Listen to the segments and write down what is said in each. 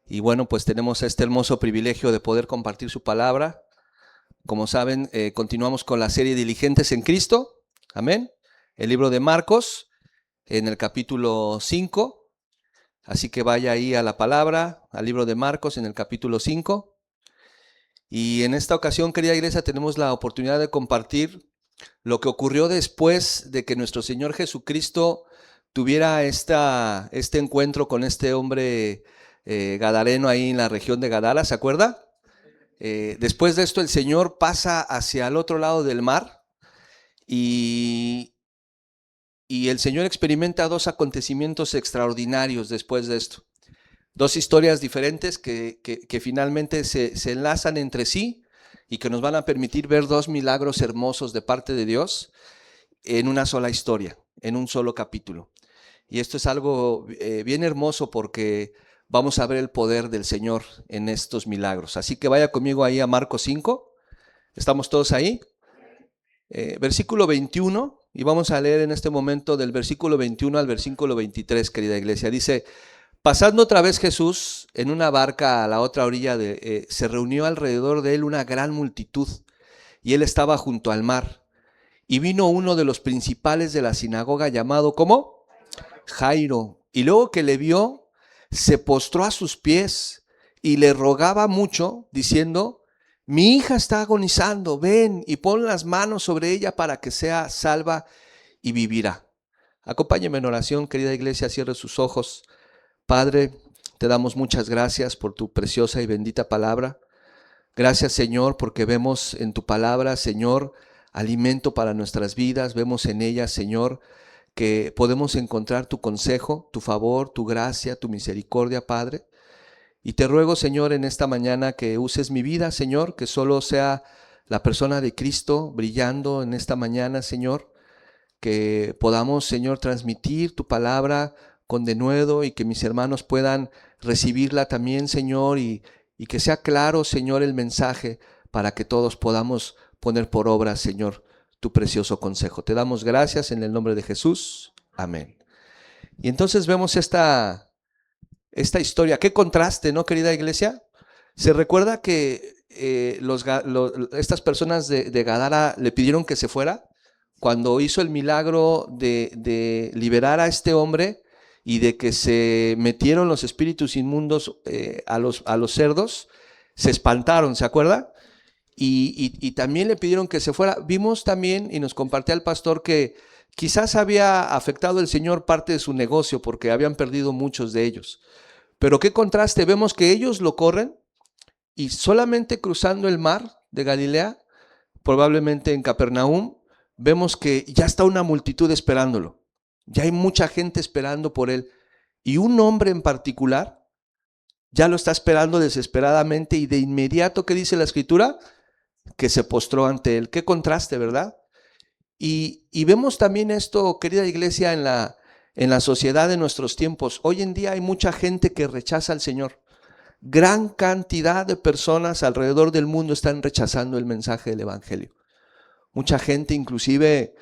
Y bueno, pues tenemos este hermoso privilegio de poder compartir su palabra. Como saben, continuamos con la serie Diligentes en Cristo. Amén. El libro de Marcos, en el capítulo 5. Así que vaya ahí a la palabra, al libro de Marcos, en el capítulo 5. Y en esta ocasión, querida iglesia, tenemos la oportunidad de compartir lo que ocurrió después de que nuestro Señor Jesucristo tuviera este encuentro con este hombre gadareno ahí en la región de Gadara, ¿se acuerda? Después de esto el Señor pasa hacia el otro lado del mar y, y el Señor experimenta dos acontecimientos extraordinarios después de esto. Dos historias diferentes que finalmente se enlazan entre sí y que nos van a permitir ver dos milagros hermosos de parte de Dios en una sola historia, en un solo capítulo. Y esto es algo bien hermoso porque vamos a ver el poder del Señor en estos milagros. Así que vaya conmigo ahí a Marcos 5. ¿Estamos todos ahí? Versículo 21, y vamos a leer en este momento del versículo 21 al versículo 23, querida iglesia. Dice: pasando otra vez Jesús en una barca a la otra orilla, se reunió alrededor de él una gran multitud, y él estaba junto al mar. Y vino uno de los principales de la sinagoga llamado, ¿cómo? Jairo. Y luego que le vio, se postró a sus pies y le rogaba mucho, diciendo: mi hija está agonizando, ven y pon las manos sobre ella para que sea salva y vivirá. Acompáñeme en oración, querida iglesia, cierre sus ojos. Padre, te damos muchas gracias por tu preciosa y bendita palabra. Gracias, Señor, porque vemos en tu palabra, Señor, alimento para nuestras vidas. Vemos en ella, Señor, que podemos encontrar tu consejo, tu favor, tu gracia, tu misericordia, Padre. Y te ruego, Señor, en esta mañana que uses mi vida, Señor, que solo sea la persona de Cristo brillando en esta mañana, Señor. Que podamos, Señor, transmitir tu palabra con denuedo y que mis hermanos puedan recibirla también, Señor, y que sea claro, Señor, el mensaje para que todos podamos poner por obra, Señor, tu precioso consejo. Te damos gracias en el nombre de Jesús. Amén. Y entonces vemos esta historia. Qué contraste, ¿no, querida iglesia? Se recuerda que estas personas de Gadara le pidieron que se fuera cuando hizo el milagro de liberar a este hombre y de que se metieron los espíritus inmundos a los cerdos. Se espantaron, ¿se acuerda? Y también le pidieron que se fuera. Vimos también, y nos compartía el pastor, que quizás había afectado el Señor parte de su negocio porque habían perdido muchos de ellos. Pero qué contraste, vemos que ellos lo corren y solamente cruzando el mar de Galilea, probablemente en Capernaum, vemos que ya está una multitud esperándolo. Ya hay mucha gente esperando por él. Y un hombre en particular ya lo está esperando desesperadamente y de inmediato, ¿qué dice la Escritura? Que se postró ante él. Qué contraste, ¿verdad? Y vemos también esto, querida iglesia, en la sociedad de nuestros tiempos. Hoy en día hay mucha gente que rechaza al Señor. Gran cantidad de personas alrededor del mundo están rechazando el mensaje del Evangelio. Mucha gente, inclusive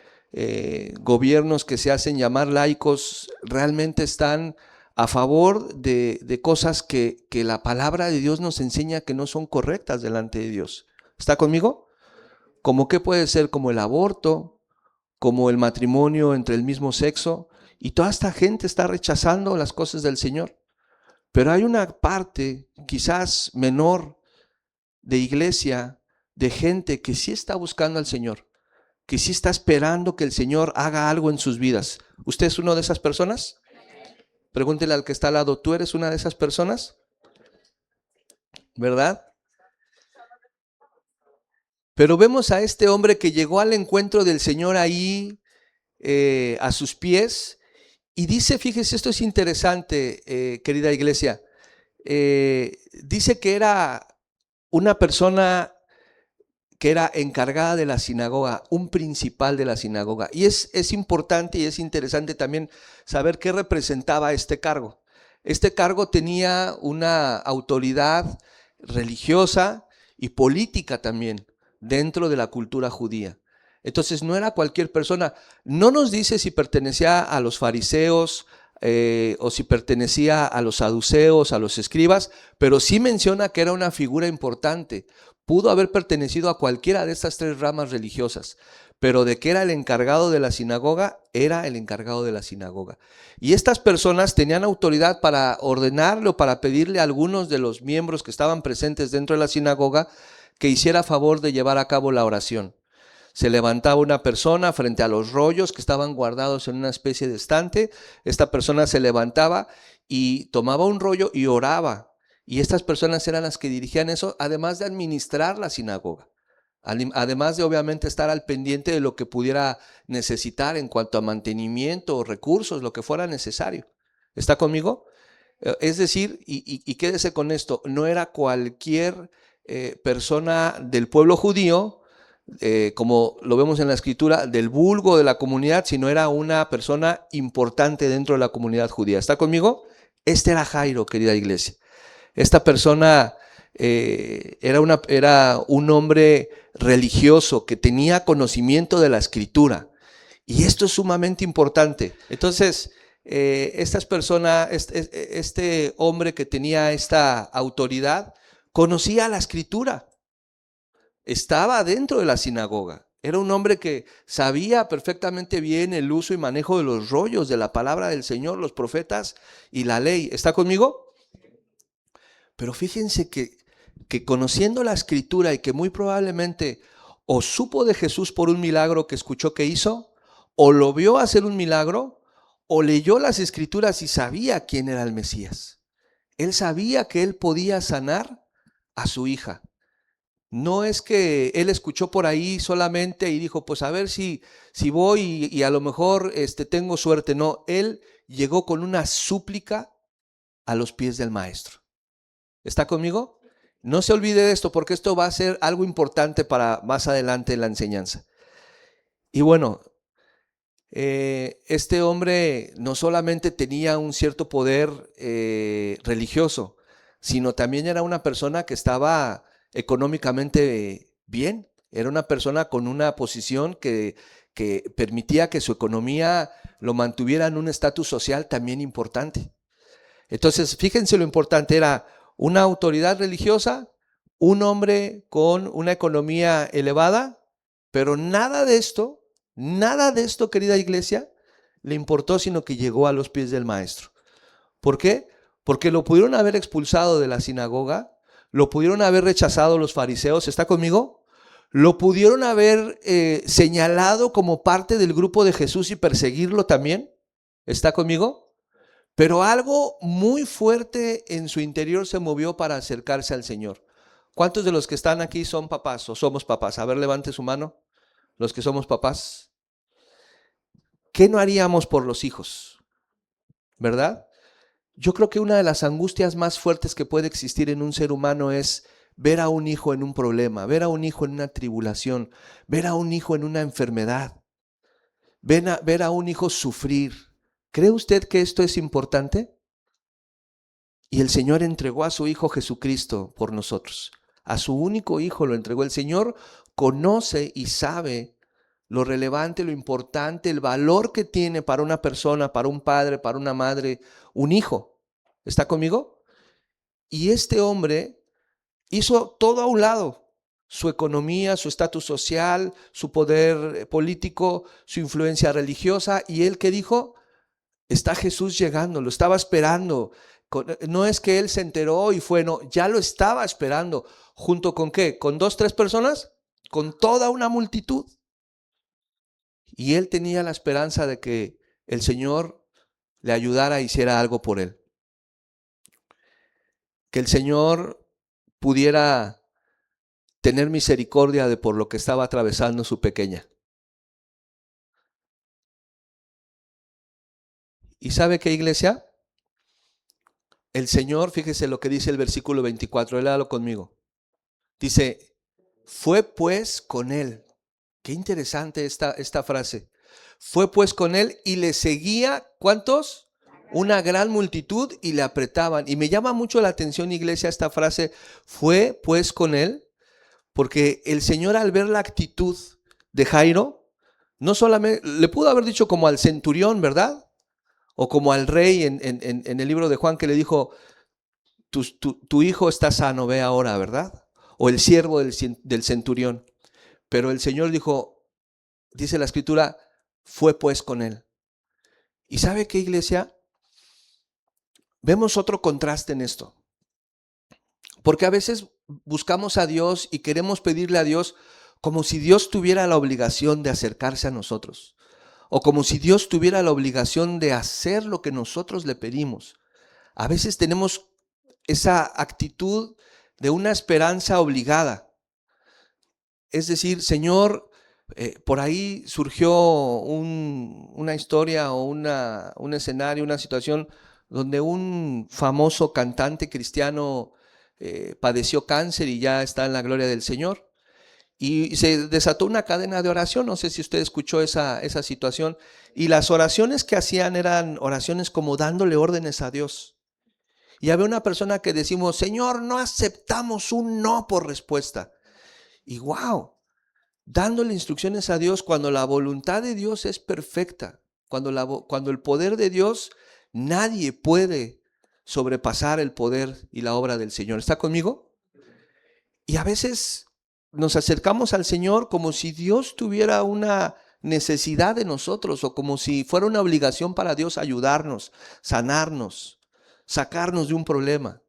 gobiernos que se hacen llamar laicos, realmente están a favor de cosas que la palabra de Dios nos enseña que no son correctas delante de Dios. ¿Está conmigo? Como que puede ser como el aborto, como el matrimonio entre el mismo sexo, y toda esta gente está rechazando las cosas del Señor. Pero hay una parte, quizás menor, de iglesia, de gente que sí está buscando al Señor, que sí está esperando que el Señor haga algo en sus vidas. ¿Usted es una de esas personas? Pregúntele al que está al lado, ¿tú eres una de esas personas? ¿Verdad? Pero vemos a este hombre que llegó al encuentro del Señor ahí, a sus pies, y dice, fíjese, esto es interesante, querida iglesia, dice que era una persona que era encargada de la sinagoga, un principal de la sinagoga. Y es importante y es interesante también saber qué representaba este cargo. Este cargo tenía una autoridad religiosa y política también dentro de la cultura judía. Entonces no era cualquier persona. No nos dice si pertenecía a los fariseos, o si pertenecía a los saduceos, a los escribas, pero sí menciona que era una figura importante. Pudo haber pertenecido a cualquiera de estas tres ramas religiosas, pero de que era el encargado de la sinagoga, era el encargado de la sinagoga. Y estas personas tenían autoridad para ordenarle o para pedirle a algunos de los miembros que estaban presentes dentro de la sinagoga que hiciera favor de llevar a cabo la oración. Se levantaba una persona frente a los rollos que estaban guardados en una especie de estante. Esta persona se levantaba y tomaba un rollo y oraba. Y estas personas eran las que dirigían eso, además de administrar la sinagoga. Además de obviamente estar al pendiente de lo que pudiera necesitar en cuanto a mantenimiento o recursos, lo que fuera necesario. ¿Está conmigo? Es decir, y quédese con esto, no era cualquier persona del pueblo judío, como lo vemos en la escritura, del vulgo de la comunidad, sino era una persona importante dentro de la comunidad judía. ¿Está conmigo? Este era Jairo, querida iglesia. Esta persona era un hombre religioso que tenía conocimiento de la escritura. Y esto es sumamente importante. Entonces, este hombre que tenía esta autoridad, conocía la escritura. Estaba dentro de la sinagoga. Era un hombre que sabía perfectamente bien el uso y manejo de los rollos de la palabra del Señor, los profetas y la ley. ¿Está conmigo? Pero fíjense que conociendo la escritura y que muy probablemente o supo de Jesús por un milagro que escuchó que hizo, o lo vio hacer un milagro, o leyó las escrituras y sabía quién era el Mesías. Él sabía que él podía sanar a su hija. No es que él escuchó por ahí solamente y dijo, pues a ver si voy y a lo mejor tengo suerte. No, él llegó con una súplica a los pies del maestro. ¿Está conmigo? No se olvide de esto porque esto va a ser algo importante para más adelante en la enseñanza. Y bueno, este hombre no solamente tenía un cierto poder religioso, sino también era una persona que estaba económicamente bien. Era una persona con una posición que permitía que su economía lo mantuviera en un estatus social también importante. Entonces, fíjense lo importante, era una autoridad religiosa, un hombre con una economía elevada, pero nada de esto, querida iglesia, le importó, sino que llegó a los pies del maestro. ¿Por qué? Porque lo pudieron haber expulsado de la sinagoga, lo pudieron haber rechazado los fariseos. ¿Está conmigo? Lo pudieron haber señalado como parte del grupo de Jesús y perseguirlo también. ¿Está conmigo? Pero algo muy fuerte en su interior se movió para acercarse al Señor. ¿Cuántos de los que están aquí son papás o somos papás? A ver, levante su mano. Los que somos papás. ¿Qué no haríamos por los hijos? ¿Verdad? Yo creo que una de las angustias más fuertes que puede existir en un ser humano es ver a un hijo en un problema, ver a un hijo en una tribulación, ver a un hijo en una enfermedad, ver a un hijo sufrir. ¿Cree usted que esto es importante? Y el Señor entregó a su Hijo Jesucristo por nosotros. A su único Hijo lo entregó. El Señor conoce y sabe lo relevante, lo importante, el valor que tiene para una persona, para un padre, para una madre, un hijo. ¿Está conmigo? Y este hombre hizo todo a un lado. Su economía, su estatus social, su poder político, su influencia religiosa. ¿Y él qué dijo? Está Jesús llegando, lo estaba esperando. No es que él se enteró y fue, no, ya lo estaba esperando. ¿Junto con qué? ¿Con 2, 3 personas? Con toda una multitud. Y él tenía la esperanza de que el Señor le ayudara e hiciera algo por él. Que el Señor pudiera tener misericordia de por lo que estaba atravesando su pequeña. ¿Y sabe qué, iglesia? El Señor, fíjese lo que dice el versículo 24, léalo conmigo. Dice, fue pues con él. Qué interesante esta frase. Fue pues con él y le seguía, ¿cuántos? Una gran multitud y le apretaban. Y me llama mucho la atención, iglesia, esta frase, fue pues con él, porque el Señor al ver la actitud de Jairo, no solamente, le pudo haber dicho como al centurión, ¿verdad? O como al rey en el libro de Juan que le dijo, tu hijo está sano, ve ahora, ¿verdad? O el siervo del centurión. Pero el Señor dijo, dice la Escritura, fue pues con él. ¿Y sabe qué, iglesia? Vemos otro contraste en esto. Porque a veces buscamos a Dios y queremos pedirle a Dios como si Dios tuviera la obligación de acercarse a nosotros. O como si Dios tuviera la obligación de hacer lo que nosotros le pedimos. A veces tenemos esa actitud de una esperanza obligada. Es decir, Señor, por ahí surgió una historia o un escenario, una situación donde un famoso cantante cristiano padeció cáncer y ya está en la gloria del Señor. Y se desató una cadena de oración, no sé si usted escuchó esa situación, y las oraciones que hacían eran oraciones como dándole órdenes a Dios. Y había una persona que decimos, Señor, no aceptamos un no por respuesta. Y wow, dándole instrucciones a Dios cuando la voluntad de Dios es perfecta, cuando el poder de Dios, nadie puede sobrepasar el poder y la obra del Señor. ¿Está conmigo? Y a veces nos acercamos al Señor como si Dios tuviera una necesidad de nosotros o como si fuera una obligación para Dios ayudarnos, sanarnos, sacarnos de un problema.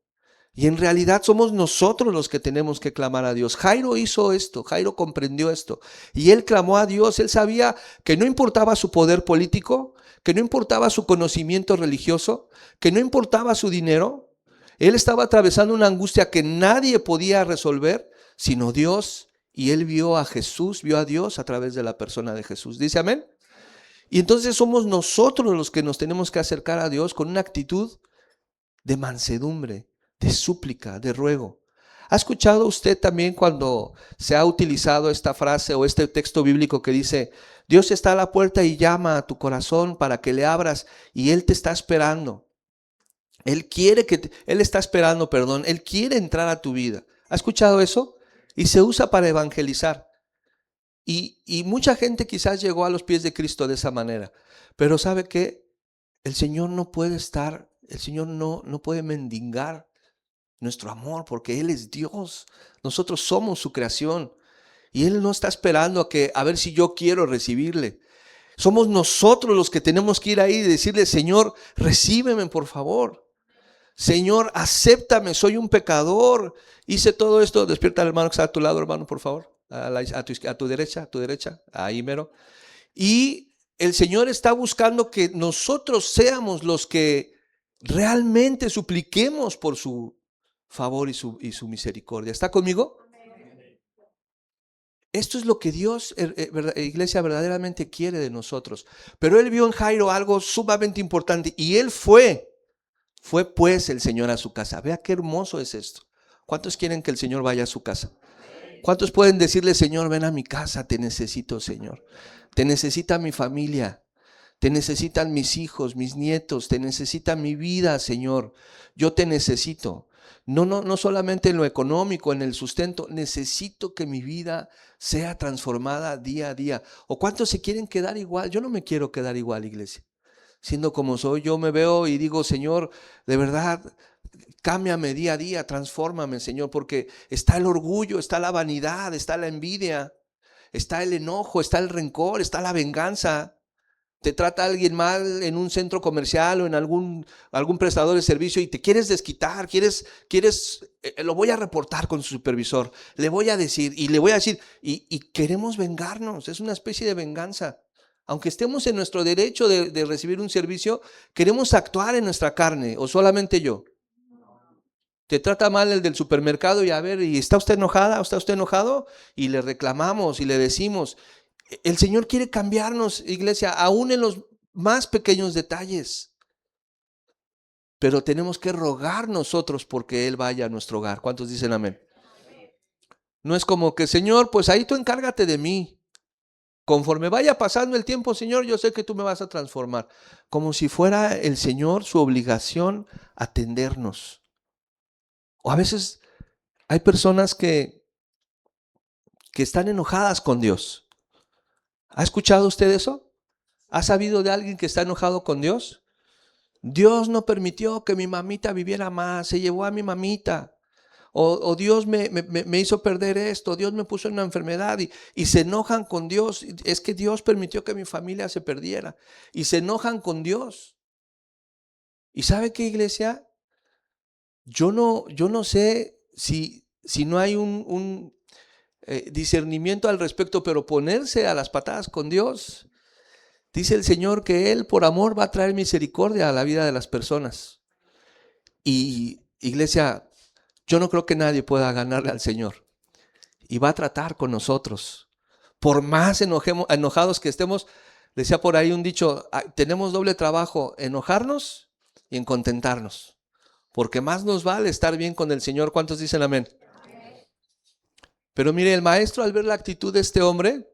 Y en realidad somos nosotros los que tenemos que clamar a Dios. Jairo hizo esto, Jairo comprendió esto. Y él clamó a Dios, él sabía que no importaba su poder político, que no importaba su conocimiento religioso, que no importaba su dinero. Él estaba atravesando una angustia que nadie podía resolver, sino Dios. Y él vio a Jesús, vio a Dios a través de la persona de Jesús. ¿Dice amén? Y entonces somos nosotros los que nos tenemos que acercar a Dios con una actitud de mansedumbre, de súplica, de ruego. ¿Ha escuchado usted también cuando se ha utilizado esta frase o este texto bíblico que dice, Dios está a la puerta y llama a tu corazón para que le abras y Él te está esperando? Él está esperando, perdón, Él quiere entrar a tu vida. ¿Ha escuchado eso? Y se usa para evangelizar. Y mucha gente quizás llegó a los pies de Cristo de esa manera. Pero ¿sabe qué? El Señor no puede estar, el Señor no puede mendigar nuestro amor porque Él es Dios. Nosotros somos su creación. Y Él no está esperando a ver si yo quiero recibirle. Somos nosotros los que tenemos que ir ahí y decirle, Señor, recíbeme por favor. Señor, acéptame, soy un pecador. Hice todo esto. Despierta al hermano que está a tu lado, hermano, por favor. A tu derecha, ahí mero. Y el Señor está buscando que nosotros seamos los que realmente supliquemos por su favor y su misericordia. ¿Está conmigo? Esto es lo que Dios, iglesia, verdaderamente quiere de nosotros. Pero Él vio en Jairo algo sumamente importante y Él fue pues el Señor a su casa. Vea qué hermoso es esto. ¿Cuántos quieren que el Señor vaya a su casa? ¿Cuántos pueden decirle, Señor, ven a mi casa, te necesito, Señor? Te necesita mi familia, te necesitan mis hijos, mis nietos, te necesita mi vida, Señor. Yo te necesito. No solamente en lo económico, en el sustento, necesito que mi vida sea transformada día a día. ¿O cuántos se quieren quedar igual? Yo no me quiero quedar igual, iglesia. Siendo como soy, yo me veo y digo, Señor, de verdad, cámbiame día a día, transfórmame, Señor, porque está el orgullo, está la vanidad, está la envidia, está el enojo, está el rencor, está la venganza. Te trata alguien mal en un centro comercial o en algún prestador de servicio y te quieres desquitar, lo voy a reportar con su supervisor, le voy a decir y queremos vengarnos, es una especie de venganza. Aunque estemos en nuestro derecho de recibir un servicio, queremos actuar en nuestra carne, o solamente yo. Te trata mal el del supermercado y a ver, ¿y está usted enojada? ¿O está usted enojado? Y le reclamamos y le decimos. El Señor quiere cambiarnos, iglesia, aún en los más pequeños detalles. Pero tenemos que rogar nosotros porque Él vaya a nuestro hogar. ¿Cuántos dicen amén? No es como que, Señor, pues ahí tú encárgate de mí. Conforme vaya pasando el tiempo, Señor, yo sé que tú me vas a transformar. Como si fuera el Señor su obligación atendernos. O a veces hay personas que están enojadas con Dios. ¿Ha escuchado usted eso? ¿Ha sabido de alguien que está enojado con Dios? Dios no permitió que mi mamita viviera más, se llevó a mi mamita. O Dios me hizo perder esto, Dios me puso en una enfermedad y se enojan con Dios. Es que Dios permitió que mi familia se perdiera y se enojan con Dios. ¿Y sabe qué, iglesia? Yo no sé si no hay un discernimiento al respecto, pero ponerse a las patadas con Dios. Dice el Señor que Él por amor va a traer misericordia a la vida de las personas. Y iglesia, yo no creo que nadie pueda ganarle al Señor. Y va a tratar con nosotros. Por más enojados que estemos, decía por ahí un dicho, tenemos doble trabajo, enojarnos y en contentarnos. Porque más nos vale estar bien con el Señor. ¿Cuántos dicen amén? Pero mire, el maestro al ver la actitud de este hombre,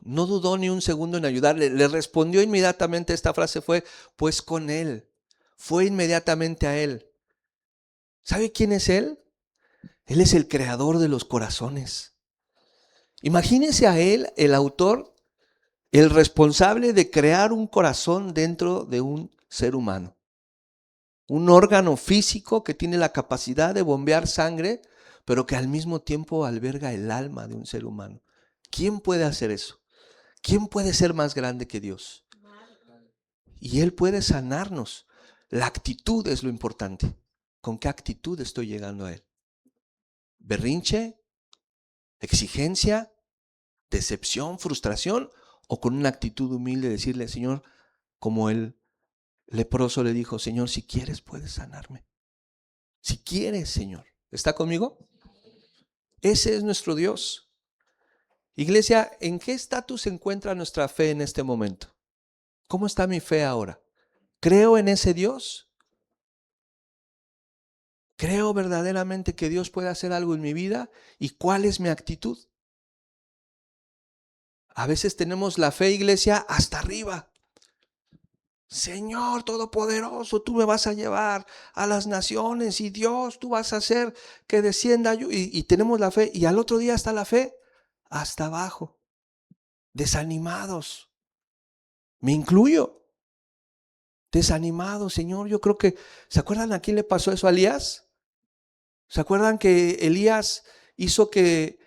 no dudó ni un segundo en ayudarle. Le respondió inmediatamente, esta frase fue, pues con él. Fue inmediatamente a él. ¿Sabe quién es él? Él es el creador de los corazones. Imagínese a él, el autor, el responsable de crear un corazón dentro de un ser humano. Un órgano físico que tiene la capacidad de bombear sangre, pero que al mismo tiempo alberga el alma de un ser humano. ¿Quién puede hacer eso? ¿Quién puede ser más grande que Dios? Y Él puede sanarnos. La actitud es lo importante. ¿Con qué actitud estoy llegando a Él? ¿Berrinche? ¿Exigencia? ¿Decepción? ¿Frustración? ¿O con una actitud humilde decirle, Señor, como el leproso le dijo, Señor, si quieres puedes sanarme? Si quieres, Señor. ¿Está conmigo? Ese es nuestro Dios. Iglesia, ¿en qué estatus se encuentra nuestra fe en este momento? ¿Cómo está mi fe ahora? ¿Creo en ese Dios? ¿Creo verdaderamente que Dios puede hacer algo en mi vida? ¿Y cuál es mi actitud? A veces tenemos la fe, iglesia, hasta arriba. Señor Todopoderoso, tú me vas a llevar a las naciones y Dios, tú vas a hacer que descienda yo. Y tenemos la fe. Y al otro día está la fe hasta abajo, desanimados. Me incluyo. Desanimados, Señor. Yo creo que, ¿se acuerdan a quién le pasó eso a Elías? ¿Se acuerdan que Elías hizo que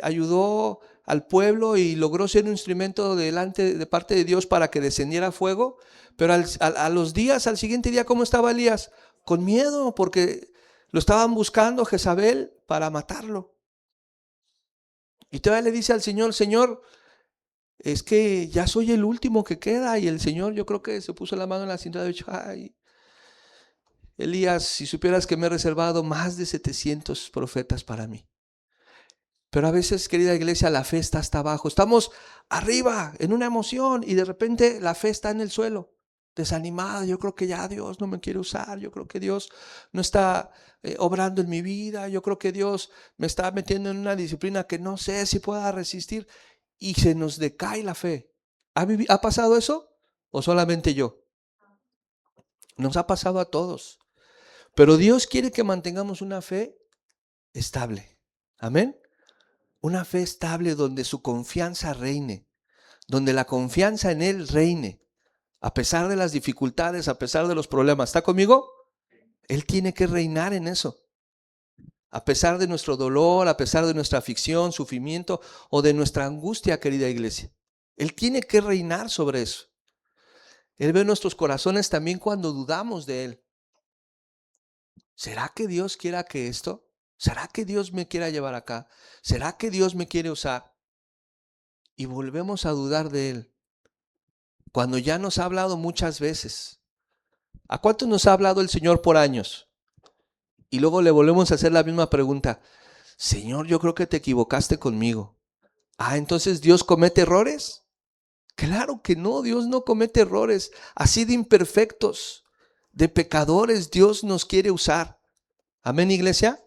ayudó al pueblo y logró ser un instrumento de parte de Dios para que descendiera fuego? Pero a los días, al siguiente día, ¿cómo estaba Elías? Con miedo, porque lo estaban buscando Jezabel para matarlo. Y todavía le dice al Señor, Señor, es que ya soy el último que queda. Y el Señor, yo creo que se puso la mano en la cintura y dijo, ay, Elías, si supieras que me he reservado más de 700 profetas para mí. Pero a veces, querida iglesia, la fe está hasta abajo. Estamos arriba en una emoción y de repente la fe está en el suelo, desanimada. Yo creo que ya Dios no me quiere usar. Yo creo que Dios no está obrando en mi vida. Yo creo que Dios me está metiendo en una disciplina que no sé si pueda resistir. Y se nos decae la fe. ¿Ha pasado eso? ¿O solamente yo? Nos ha pasado a todos. Pero Dios quiere que mantengamos una fe estable. Amén. Una fe estable donde su confianza reine, donde la confianza en Él reine, a pesar de las dificultades, a pesar de los problemas. ¿Está conmigo? Él tiene que reinar en eso. A pesar de nuestro dolor, a pesar de nuestra aflicción, sufrimiento o de nuestra angustia, querida iglesia. Él tiene que reinar sobre eso. Él ve nuestros corazones también cuando dudamos de Él. ¿Será que Dios quiera que esto? ¿Será que Dios me quiera llevar acá? ¿Será que Dios me quiere usar? Y volvemos a dudar de Él. Cuando ya nos ha hablado muchas veces. ¿A cuántos nos ha hablado el Señor por años? Y luego le volvemos a hacer la misma pregunta. Señor, yo creo que te equivocaste conmigo. Entonces ¿Dios comete errores? Claro que no, Dios no comete errores. Así de imperfectos, de pecadores, Dios nos quiere usar. Amén, iglesia.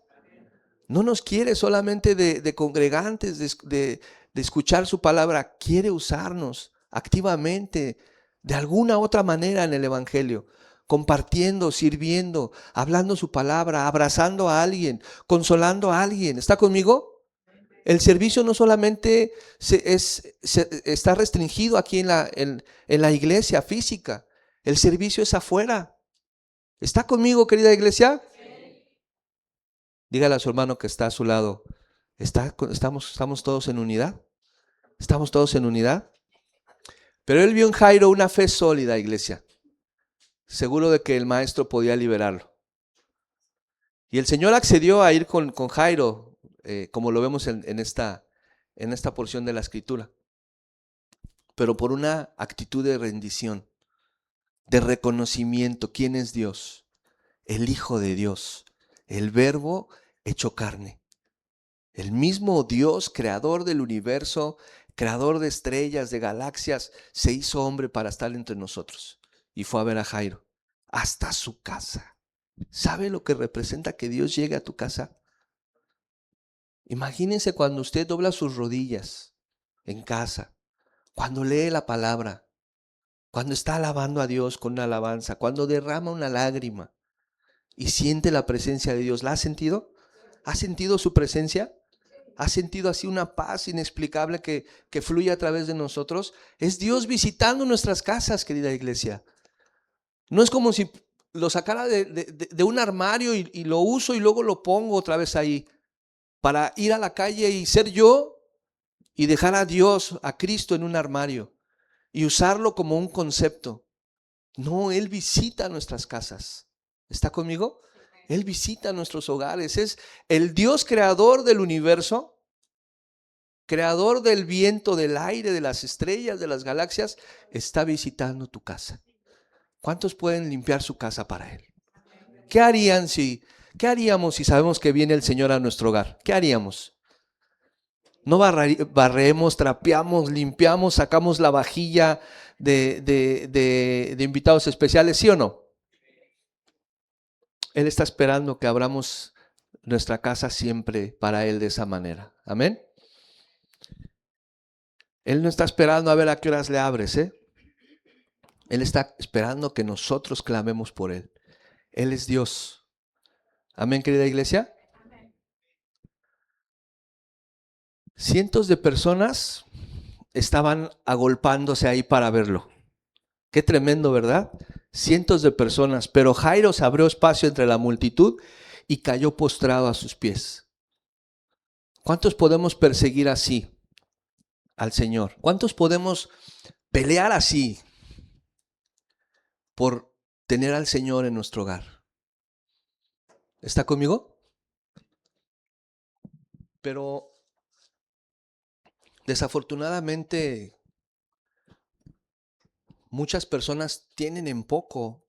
No nos quiere solamente de congregantes, de escuchar su palabra. Quiere usarnos activamente, de alguna otra manera en el evangelio. Compartiendo, sirviendo, hablando su palabra, abrazando a alguien, consolando a alguien. ¿Está conmigo? El servicio no solamente está restringido aquí en la iglesia física. El servicio es afuera. ¿Está conmigo, querida iglesia? Dígale a su hermano que está a su lado. ¿Estamos todos en unidad? ¿Estamos todos en unidad? Pero él vio en Jairo una fe sólida, iglesia. Seguro de que el maestro podía liberarlo. Y el Señor accedió a ir con Jairo, como lo vemos en esta porción de la Escritura. Pero por una actitud de rendición, de reconocimiento. ¿Quién es Dios? El Hijo de Dios, el Verbo hecho carne. El mismo Dios, creador del universo, creador de estrellas, de galaxias, se hizo hombre para estar entre nosotros. Y fue a ver a Jairo, hasta su casa. ¿Sabe lo que representa que Dios llegue a tu casa? Imagínense cuando usted dobla sus rodillas en casa, cuando lee la palabra, cuando está alabando a Dios con una alabanza, cuando derrama una lágrima y siente la presencia de Dios. ¿La ha sentido? ¿Ha sentido su presencia? ¿Ha sentido así una paz inexplicable que fluye a través de nosotros? Es Dios visitando nuestras casas, querida iglesia. No es como si lo sacara de un armario y lo uso y luego lo pongo otra vez ahí para ir a la calle y ser yo y dejar a Dios, a Cristo en un armario y usarlo como un concepto. No, Él visita nuestras casas. ¿Está conmigo? Él visita nuestros hogares. Es el Dios creador del universo, creador del viento, del aire, de las estrellas, de las galaxias, está visitando tu casa. ¿Cuántos pueden limpiar su casa para Él? ¿Qué haríamos si sabemos que viene el Señor a nuestro hogar? ¿Qué haríamos? No barremos, trapeamos, limpiamos, sacamos la vajilla de invitados especiales, ¿sí o no? Él está esperando que abramos nuestra casa siempre para Él de esa manera. Amén. Él no está esperando a ver a qué horas le abres, ¿eh? Él está esperando que nosotros clamemos por Él. Él es Dios. Amén, querida iglesia. Cientos de personas estaban agolpándose ahí para verlo. Qué tremendo, ¿verdad? Cientos de personas, pero Jairo se abrió espacio entre la multitud y cayó postrado a sus pies. ¿Cuántos podemos perseguir así al Señor? ¿Cuántos podemos pelear así por tener al Señor en nuestro hogar? ¿Está conmigo? Pero desafortunadamente muchas personas tienen en poco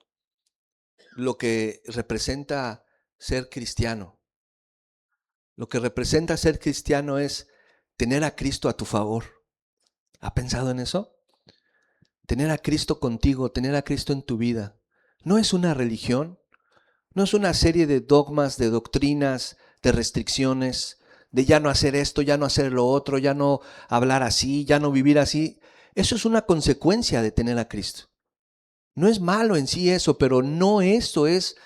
lo que representa ser cristiano. Lo que representa ser cristiano es tener a Cristo a tu favor. ¿Ha pensado en eso? Tener a Cristo contigo, tener a Cristo en tu vida. No es una religión, no es una serie de dogmas, de doctrinas, de restricciones, de ya no hacer esto, ya no hacer lo otro, ya no hablar así, ya no vivir así. Eso es una consecuencia de tener a Cristo. No es malo en sí eso, pero no eso es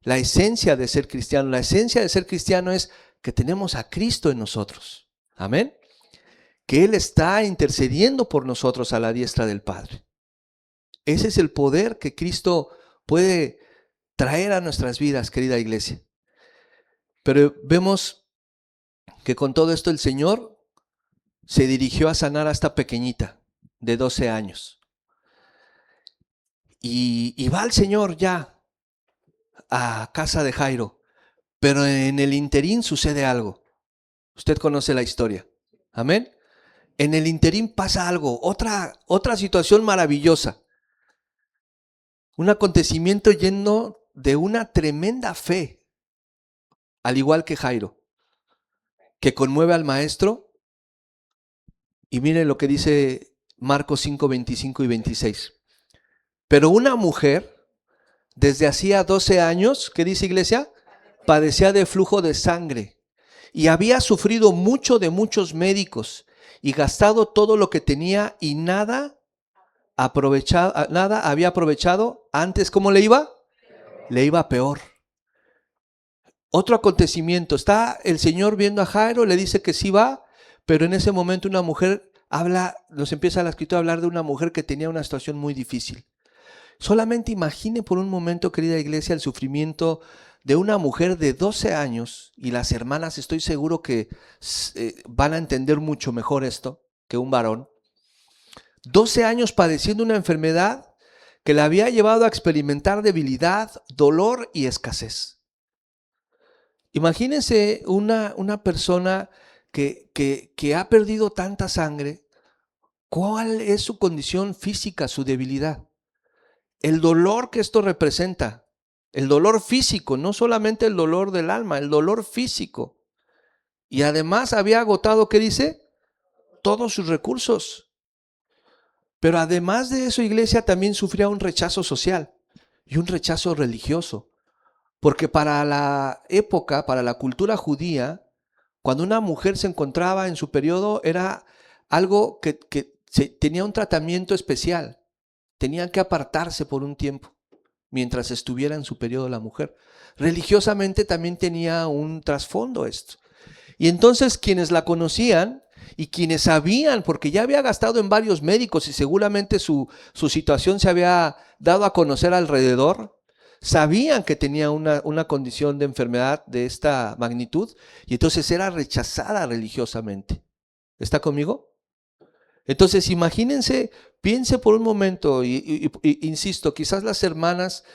la esencia de ser cristiano. La esencia de ser cristiano es que tenemos a Cristo en nosotros. Amén. Que Él está intercediendo por nosotros a la diestra del Padre. Ese es el poder que Cristo puede traer a nuestras vidas, querida iglesia. Pero vemos que con todo esto el Señor se dirigió a sanar a esta pequeñita de 12 años. Y va el Señor ya a casa de Jairo, pero en el interín sucede algo. Usted conoce la historia. Amén. En el interín pasa algo, otra situación maravillosa. Un acontecimiento lleno de una tremenda fe, al igual que Jairo, que conmueve al maestro. Y miren lo que dice Marcos 5, 25 y 26. Pero una mujer, desde hacía 12 años, ¿qué dice iglesia? Padecía de flujo de sangre y había sufrido mucho de muchos médicos y gastado todo lo que tenía y nada había aprovechado. Antes, ¿cómo le iba? Le iba peor. Otro acontecimiento, está el Señor viendo a Jairo, le dice que sí va, pero en ese momento una mujer nos empieza la escritura a hablar de una mujer que tenía una situación muy difícil. Solamente imagine por un momento, querida iglesia, el sufrimiento de una mujer de 12 años, y las hermanas estoy seguro que van a entender mucho mejor esto que un varón. 12 años padeciendo una enfermedad que la había llevado a experimentar debilidad, dolor y escasez. Imagínense una persona que ha perdido tanta sangre. ¿Cuál es su condición física, su debilidad? El dolor que esto representa, el dolor físico, no solamente el dolor del alma, el dolor físico. Y además había agotado, ¿qué dice? Todos sus recursos. Pero además de eso, iglesia, también sufría un rechazo social y un rechazo religioso. Porque para la época, para la cultura judía, cuando una mujer se encontraba en su periodo, era algo que tenía un tratamiento especial. Tenían que apartarse por un tiempo mientras estuviera en su periodo la mujer. Religiosamente también tenía un trasfondo esto. Y entonces quienes la conocían y quienes sabían, porque ya había gastado en varios médicos y seguramente su situación se había dado a conocer alrededor, sabían que tenía una condición de enfermedad de esta magnitud y entonces era rechazada religiosamente. ¿Está conmigo? Entonces imagínense, piense por un momento, y insisto, quizás las hermanas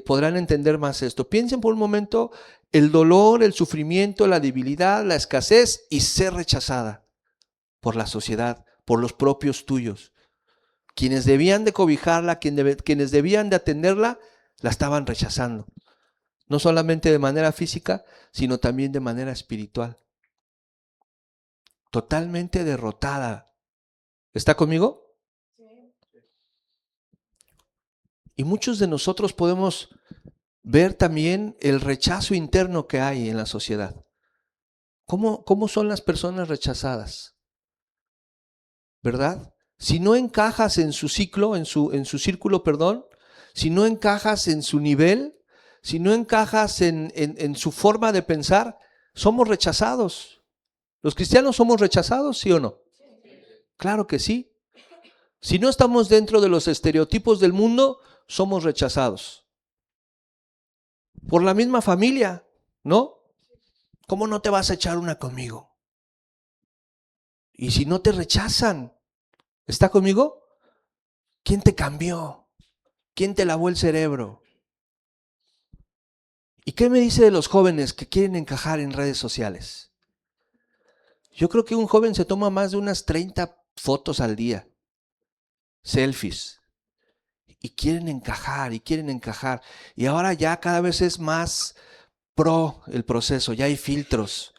podrán entender más esto. Piensen por un momento el dolor, el sufrimiento, la debilidad, la escasez y ser rechazada por la sociedad, por los propios tuyos. Quienes debían de cobijarla, quienes debían de atenderla, la estaban rechazando. No solamente de manera física, sino también de manera espiritual. Totalmente derrotada. ¿Está conmigo? Y muchos de nosotros podemos ver también el rechazo interno que hay en la sociedad. ¿Cómo son las personas rechazadas? ¿Verdad? Si no encajas en su ciclo, en su círculo, perdón, si no encajas en su nivel, si no encajas en su forma de pensar, somos rechazados. ¿Los cristianos somos rechazados, sí o no? Claro que sí. Si no estamos dentro de los estereotipos del mundo, somos rechazados. Por la misma familia, ¿no? ¿Cómo no te vas a echar una conmigo? Y si no te rechazan, ¿está conmigo? ¿Quién te cambió? ¿Quién te lavó el cerebro? ¿Y qué me dice de los jóvenes que quieren encajar en redes sociales? Yo creo que un joven se toma más de unas 30 fotos al día, selfies, y quieren encajar, y quieren encajar. Y ahora ya cada vez es más pro el proceso, ya hay filtros,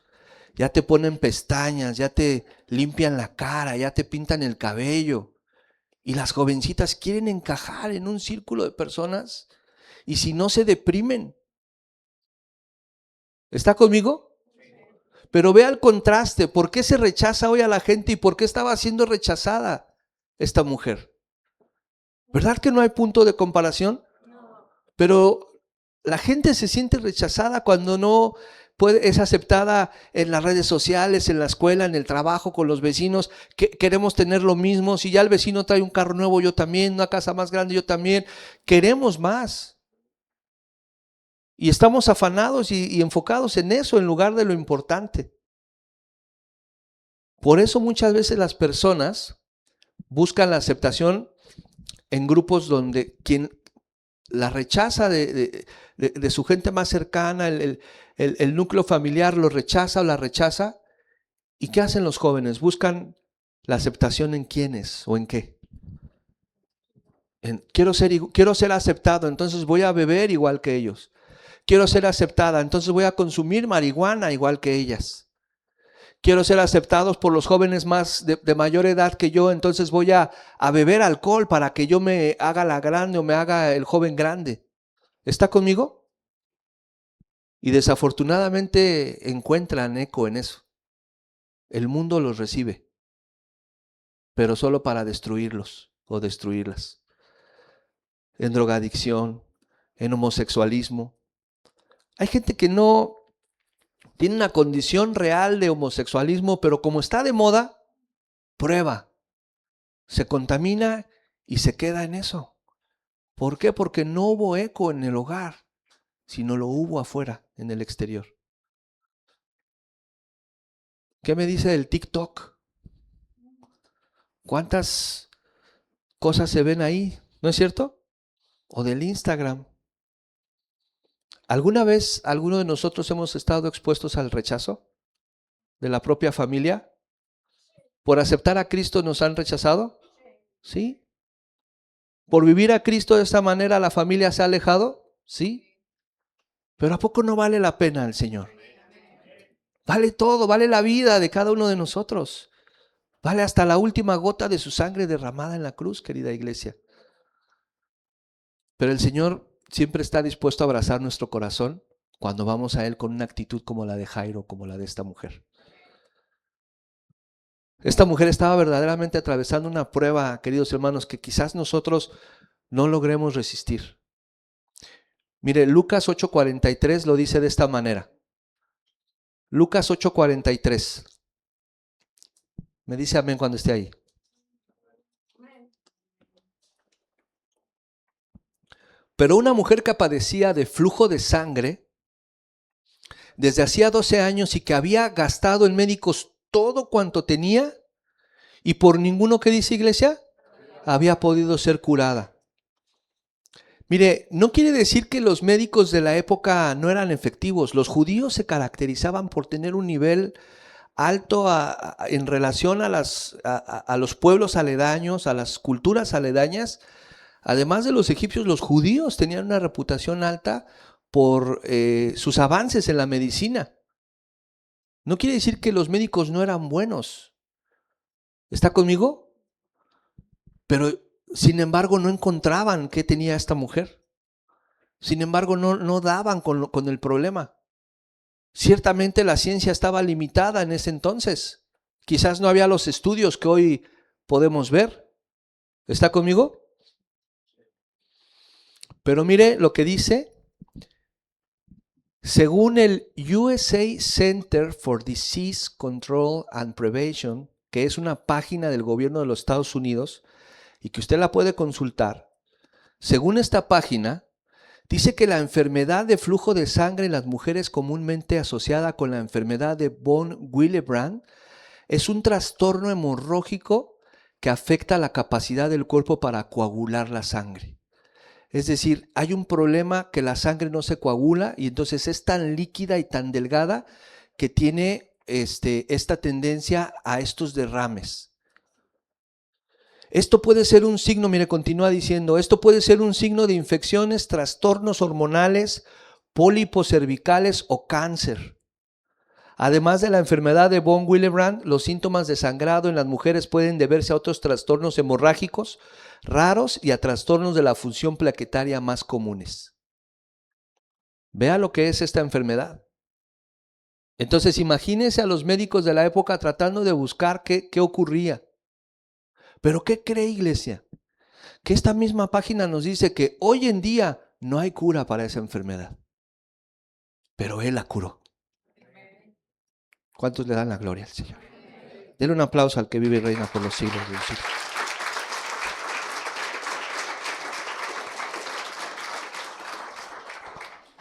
ya te ponen pestañas, ya te limpian la cara, ya te pintan el cabello. Y las jovencitas quieren encajar en un círculo de personas y si no se deprimen. ¿Está conmigo? Pero vea el contraste, ¿por qué se rechaza hoy a la gente y por qué estaba siendo rechazada esta mujer? ¿Verdad que no hay punto de comparación? Pero la gente se siente rechazada cuando no es aceptada en las redes sociales, en la escuela, en el trabajo, con los vecinos. Queremos tener lo mismo. Si ya el vecino trae un carro nuevo, yo también, una casa más grande, yo también. Queremos más. Y estamos afanados y enfocados en eso en lugar de lo importante. Por eso muchas veces las personas buscan la aceptación en grupos donde quien la rechaza de su gente más cercana, el núcleo familiar lo rechaza o la rechaza. ¿Y qué hacen los jóvenes? Buscan la aceptación en quiénes o en qué. Quiero ser aceptado, entonces voy a beber igual que ellos. Quiero ser aceptada, entonces voy a consumir marihuana igual que ellas. Quiero ser aceptados por los jóvenes más de mayor edad que yo, entonces voy a beber alcohol para que yo me haga la grande o me haga el joven grande. ¿Está conmigo? Y desafortunadamente encuentran eco en eso. El mundo los recibe, pero solo para destruirlos o destruirlas. En drogadicción, en homosexualismo. Hay gente que no tiene una condición real de homosexualismo, pero como está de moda, prueba, se contamina y se queda en eso. ¿Por qué? Porque no hubo eco en el hogar, sino lo hubo afuera, en el exterior. ¿Qué me dice del TikTok? ¿Cuántas cosas se ven ahí? ¿No es cierto? O del Instagram. ¿Alguna vez alguno de nosotros hemos estado expuestos al rechazo de la propia familia? ¿Por aceptar a Cristo nos han rechazado? Sí. ¿Por vivir a Cristo de esta manera la familia se ha alejado? Sí. Pero ¿a poco no vale la pena el Señor? Vale todo, vale la vida de cada uno de nosotros. Vale hasta la última gota de su sangre derramada en la cruz, querida iglesia. Pero el Señor siempre está dispuesto a abrazar nuestro corazón cuando vamos a Él con una actitud como la de Jairo, como la de esta mujer. Esta mujer estaba verdaderamente atravesando una prueba, queridos hermanos, que quizás nosotros no logremos resistir. Mire, Lucas 8:43 lo dice de esta manera. Lucas 8:43. Me dice amén cuando esté ahí. Pero una mujer que padecía de flujo de sangre desde hacía 12 años y que había gastado en médicos todo cuanto tenía y por ninguno, ¿qué dice iglesia? Había podido ser curada. Mire, no quiere decir que los médicos de la época no eran efectivos. Los judíos se caracterizaban por tener un nivel alto en relación a los pueblos aledaños, a las culturas aledañas. Además de los egipcios, los judíos tenían una reputación alta por sus avances en la medicina. No quiere decir que los médicos no eran buenos. ¿Está conmigo? Pero, sin embargo, no encontraban qué tenía esta mujer. Sin embargo, no daban con el problema. Ciertamente la ciencia estaba limitada en ese entonces. Quizás no había los estudios que hoy podemos ver. ¿Está conmigo? Pero mire lo que dice. Según el USA Center for Disease Control and Prevention, que es una página del gobierno de los Estados Unidos y que usted la puede consultar, según esta página, dice que la enfermedad de flujo de sangre en las mujeres comúnmente asociada con la enfermedad de von Willebrand es un trastorno hemorrágico que afecta la capacidad del cuerpo para coagular la sangre. Es decir, hay un problema que la sangre no se coagula y entonces es tan líquida y tan delgada que tiene esta tendencia a estos derrames. Esto puede ser un signo, mire, continúa diciendo, esto puede ser un signo de infecciones, trastornos hormonales, pólipos cervicales o cáncer. Además de la enfermedad de von Willebrand, los síntomas de sangrado en las mujeres pueden deberse a otros trastornos hemorrágicos raros y a trastornos de la función plaquetaria más comunes. Vea lo que es esta enfermedad. Entonces imagínense a los médicos de la época tratando de buscar qué ocurría. Pero ¿qué cree, iglesia? Que esta misma página nos dice que hoy en día no hay cura para esa enfermedad. Pero Él la curó. ¿Cuántos le dan la gloria al Señor? Denle un aplauso al que vive y reina por los siglos de los siglos.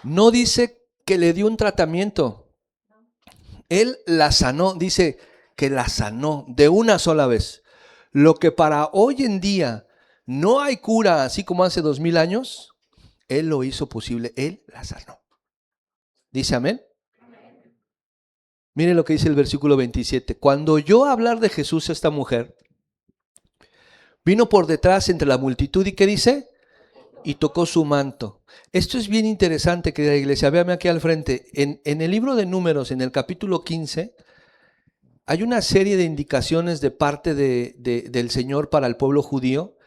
No dice que le dio un tratamiento. Él la sanó, dice que la sanó de una sola vez. Lo que para hoy en día no hay cura, así como hace 2000 años, Él lo hizo posible, Él la sanó. ¿Dice amén? Mire lo que dice el versículo 27. Cuando oyó hablar de Jesús esta mujer, vino por detrás entre la multitud y ¿qué dice? Y tocó su manto. Esto es bien interesante, querida iglesia. Véame aquí al frente. En el libro de Números, en el capítulo 15, hay una serie de indicaciones de parte del Señor para el pueblo judío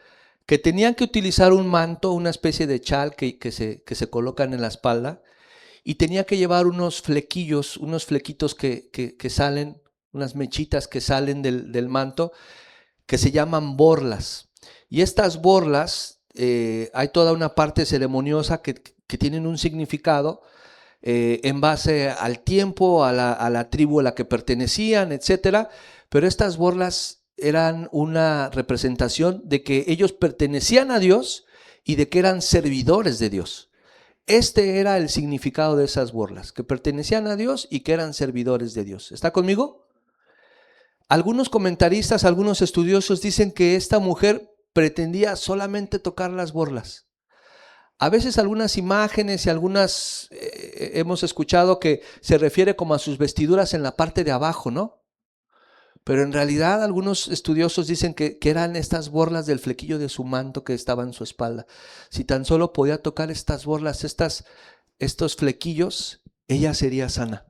que tenían que utilizar un manto, una especie de chal que se colocan en la espalda, y tenía que llevar unos flequillos, unos flequitos que salen, unas mechitas que salen del manto, que se llaman borlas. Y estas borlas, hay toda una parte ceremoniosa que tienen un significado en base al tiempo, a la tribu a la que pertenecían, etc. Pero estas borlas eran una representación de que ellos pertenecían a Dios y de que eran servidores de Dios. Este era el significado de esas burlas, que pertenecían a Dios y que eran servidores de Dios. ¿Está conmigo? Algunos comentaristas, algunos estudiosos dicen que esta mujer pretendía solamente tocar las borlas. A veces algunas imágenes y algunas hemos escuchado que se refiere como a sus vestiduras en la parte de abajo, ¿no? Pero en realidad algunos estudiosos dicen que eran estas borlas del flequillo de su manto que estaba en su espalda. Si tan solo podía tocar estas borlas, estos flequillos, ella sería sana.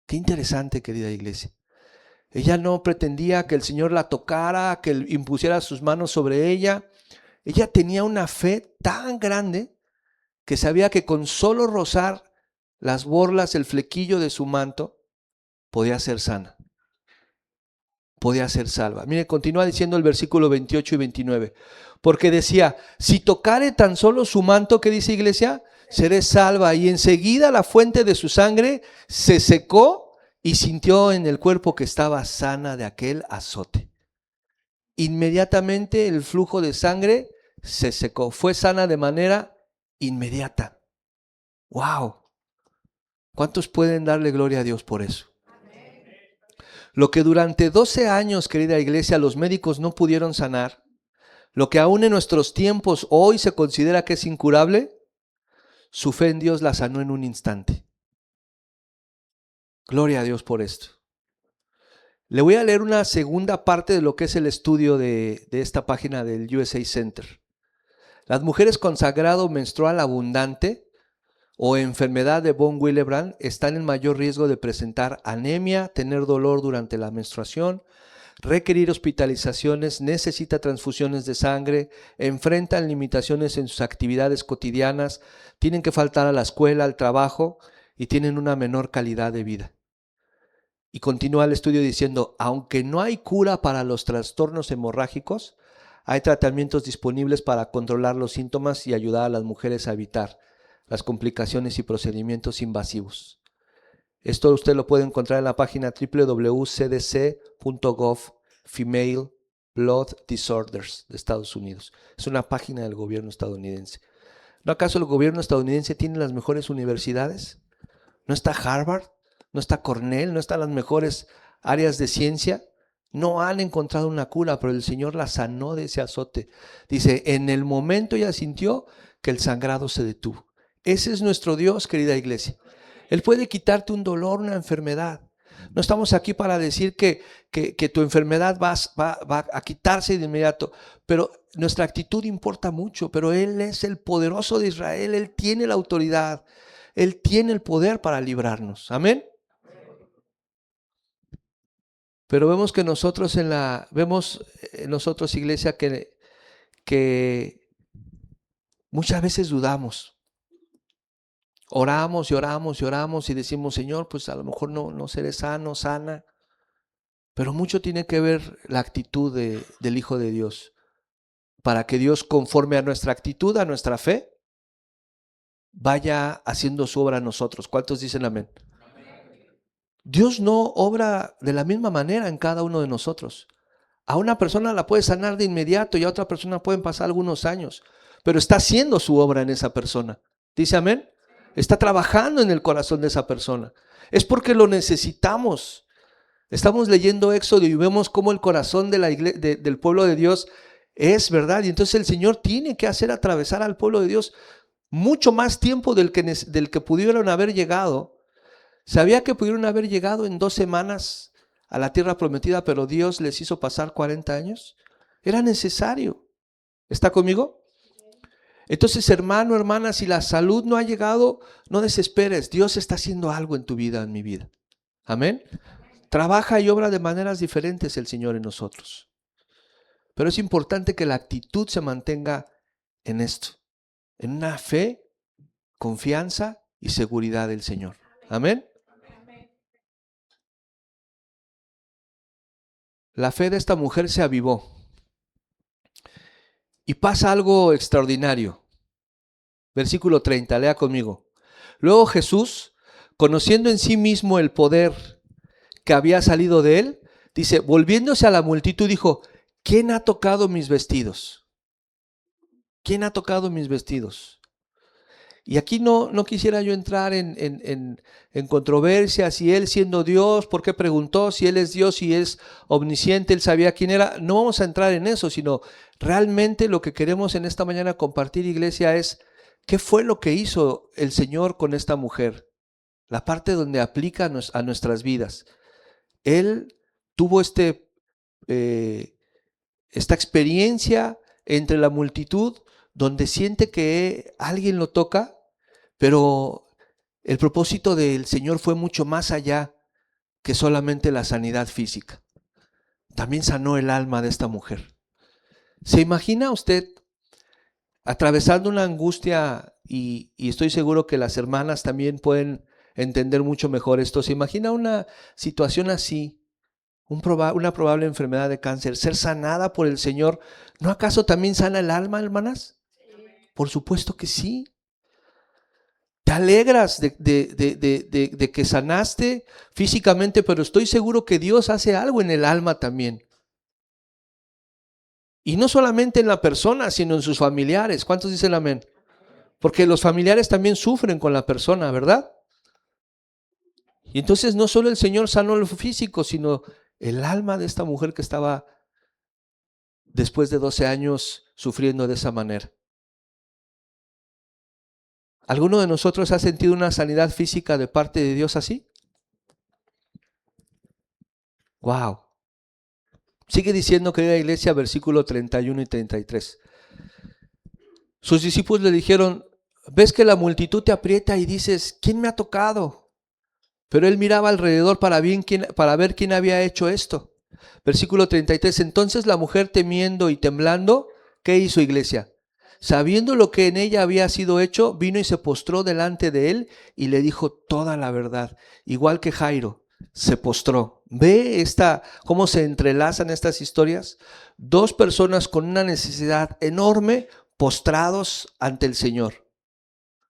Qué interesante, querida iglesia. Ella no pretendía que el Señor la tocara, que Él impusiera sus manos sobre ella. Ella tenía una fe tan grande que sabía que con solo rozar las borlas, el flequillo de su manto, podía ser sana. Podía ser salva. Mire, continúa diciendo el versículo 28 y 29. Porque decía, si tocare tan solo su manto, ¿qué dice iglesia? Seré salva. Y enseguida la fuente de su sangre se secó y sintió en el cuerpo que estaba sana de aquel azote. Inmediatamente el flujo de sangre se secó. Fue sana de manera inmediata. ¡Wow! ¿Cuántos pueden darle gloria a Dios por eso? Lo que durante 12 años, querida iglesia, los médicos no pudieron sanar, lo que aún en nuestros tiempos hoy se considera que es incurable, su fe en Dios la sanó en un instante. Gloria a Dios por esto. Le voy a leer una segunda parte de lo que es el estudio de esta página del USA Center. Las mujeres con sangrado menstrual abundante o enfermedad de von Willebrand están en mayor riesgo de presentar anemia, tener dolor durante la menstruación, requerir hospitalizaciones, necesita transfusiones de sangre, enfrentan limitaciones en sus actividades cotidianas, tienen que faltar a la escuela, al trabajo y tienen una menor calidad de vida. Y continúa el estudio diciendo, aunque no hay cura para los trastornos hemorrágicos, hay tratamientos disponibles para controlar los síntomas y ayudar a las mujeres a evitar las complicaciones y procedimientos invasivos. Esto usted lo puede encontrar en la página www.cdc.gov Female Blood Disorders de Estados Unidos. Es una página del gobierno estadounidense. ¿No acaso el gobierno estadounidense tiene las mejores universidades? ¿No está Harvard? ¿No está Cornell? ¿No están las mejores áreas de ciencia? No han encontrado una cura, pero el Señor la sanó de ese azote. Dice, en el momento ella sintió que el sangrado se detuvo. Ese es nuestro Dios, querida iglesia. Él puede quitarte un dolor, una enfermedad. No estamos aquí para decir que tu enfermedad va a quitarse de inmediato, pero nuestra actitud importa mucho. Pero Él es el poderoso de Israel, Él tiene la autoridad, Él tiene el poder para librarnos. Amén. Pero vemos que nosotros iglesia, que muchas veces dudamos. Oramos y oramos y oramos y decimos, Señor, pues a lo mejor no seré sano, sana. Pero mucho tiene que ver la actitud del Hijo de Dios. Para que Dios, conforme a nuestra actitud, a nuestra fe, vaya haciendo su obra a nosotros. ¿Cuántos dicen amén? Dios no obra de la misma manera en cada uno de nosotros. A una persona la puede sanar de inmediato y a otra persona pueden pasar algunos años, pero está haciendo su obra en esa persona. ¿Dice amén? Está trabajando en el corazón de esa persona. Es porque lo necesitamos. Estamos leyendo Éxodo y vemos cómo el corazón de la del pueblo de Dios es, ¿verdad? Y entonces el Señor tiene que hacer atravesar al pueblo de Dios mucho más tiempo del que pudieron haber llegado. Sabía que pudieron haber llegado en 2 semanas a la tierra prometida, pero Dios les hizo pasar 40 años. Era necesario. ¿Está conmigo? Entonces, hermano, hermana, si la salud no ha llegado, no desesperes. Dios está haciendo algo en tu vida, en mi vida. Amén. Trabaja y obra de maneras diferentes el Señor en nosotros. Pero es importante que la actitud se mantenga en esto, en una fe, confianza y seguridad del Señor. Amén. La fe de esta mujer se avivó. Y pasa algo extraordinario. Versículo 30, lea conmigo. Luego Jesús, conociendo en sí mismo el poder que había salido de él, dice, volviéndose a la multitud, dijo, ¿quién ha tocado mis vestidos? ¿Quién ha tocado mis vestidos? Y aquí no quisiera yo entrar en controversia, si Él siendo Dios, ¿por qué preguntó? Si Él es Dios y es omnisciente, Él sabía quién era. No vamos a entrar en eso, sino realmente lo que queremos en esta mañana compartir, iglesia, es qué fue lo que hizo el Señor con esta mujer. La parte donde aplica a nuestras vidas. Él tuvo esta experiencia entre la multitud donde siente que alguien lo toca, pero el propósito del Señor fue mucho más allá que solamente la sanidad física. También sanó el alma de esta mujer. ¿Se imagina usted atravesando una angustia? Y estoy seguro que las hermanas también pueden entender mucho mejor esto. ¿Se imagina una situación así? Una probable enfermedad de cáncer, ser sanada por el Señor. ¿No acaso también sana el alma, hermanas? Por supuesto que sí. Te alegras de que sanaste físicamente, pero estoy seguro que Dios hace algo en el alma también. Y no solamente en la persona, sino en sus familiares. ¿Cuántos dicen amén? Porque los familiares también sufren con la persona, ¿verdad? Y entonces no solo el Señor sanó lo físico, sino el alma de esta mujer que estaba después de 12 años sufriendo de esa manera. ¿Alguno de nosotros ha sentido una sanidad física de parte de Dios así? ¡Wow! Sigue diciendo, querida iglesia, versículo 31 y 33. Sus discípulos le dijeron, ves que la multitud te aprieta y dices, ¿quién me ha tocado? Pero él miraba alrededor para ver quién había hecho esto. Versículo 33, entonces la mujer temiendo y temblando, ¿qué hizo, iglesia? Sabiendo lo que en ella había sido hecho, vino y se postró delante de él y le dijo toda la verdad. Igual que Jairo, se postró. ¿Ve cómo se entrelazan estas historias? Dos personas con una necesidad enorme, postrados ante el Señor.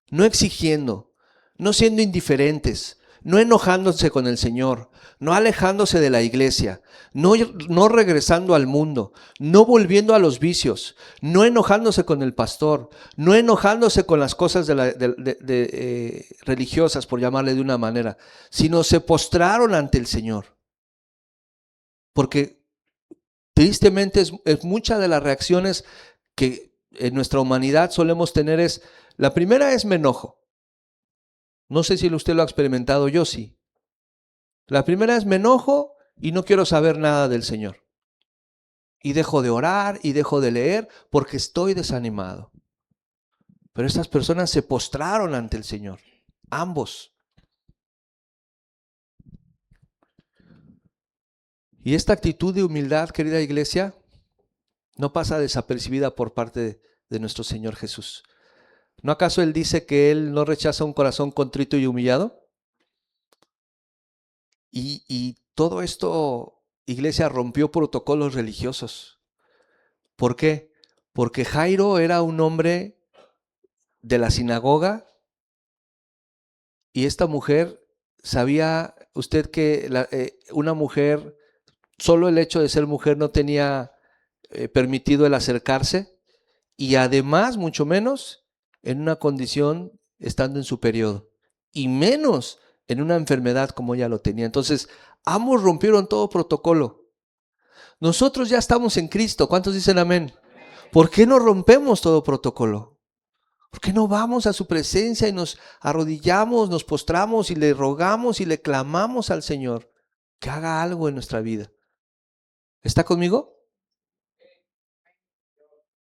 No exigiendo, no siendo indiferentes, no enojándose con el Señor, no alejándose de la iglesia, no regresando al mundo, no volviendo a los vicios, no enojándose con el pastor, no enojándose con las cosas religiosas, por llamarle de una manera, sino se postraron ante el Señor. Porque tristemente es muchas de las reacciones que en nuestra humanidad solemos tener la primera es me enojo. No sé si usted lo ha experimentado, yo sí. La primera es me enojo y no quiero saber nada del Señor. Y dejo de orar y dejo de leer porque estoy desanimado. Pero estas personas se postraron ante el Señor, ambos. Y esta actitud de humildad, querida iglesia, no pasa desapercibida por parte de nuestro Señor Jesús. ¿No acaso Él dice que Él no rechaza un corazón contrito y humillado? Y todo esto, iglesia, rompió protocolos religiosos. ¿Por qué? Porque Jairo era un hombre de la sinagoga y esta mujer, ¿sabía usted que una mujer, solo el hecho de ser mujer no tenía permitido el acercarse? Y además, mucho menos, en una condición estando en su periodo. Y menos en una enfermedad como ella lo tenía. Entonces, ambos rompieron todo protocolo. Nosotros ya estamos en Cristo. ¿Cuántos dicen amén? ¿Por qué no rompemos todo protocolo? ¿Por qué no vamos a su presencia y nos arrodillamos, nos postramos y le rogamos y le clamamos al Señor que haga algo en nuestra vida? ¿Está conmigo?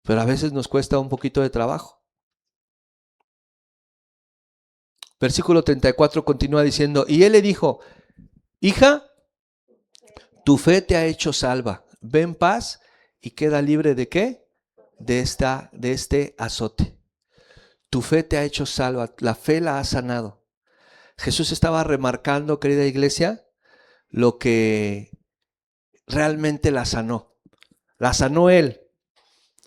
Pero a veces nos cuesta un poquito de trabajo. Versículo 34 continúa diciendo, y él le dijo, hija, tu fe te ha hecho salva, ve en paz y queda libre ¿de qué? De este azote. Tu fe te ha hecho salva, la fe la ha sanado. Jesús estaba remarcando, querida iglesia, lo que realmente la sanó. La sanó Él,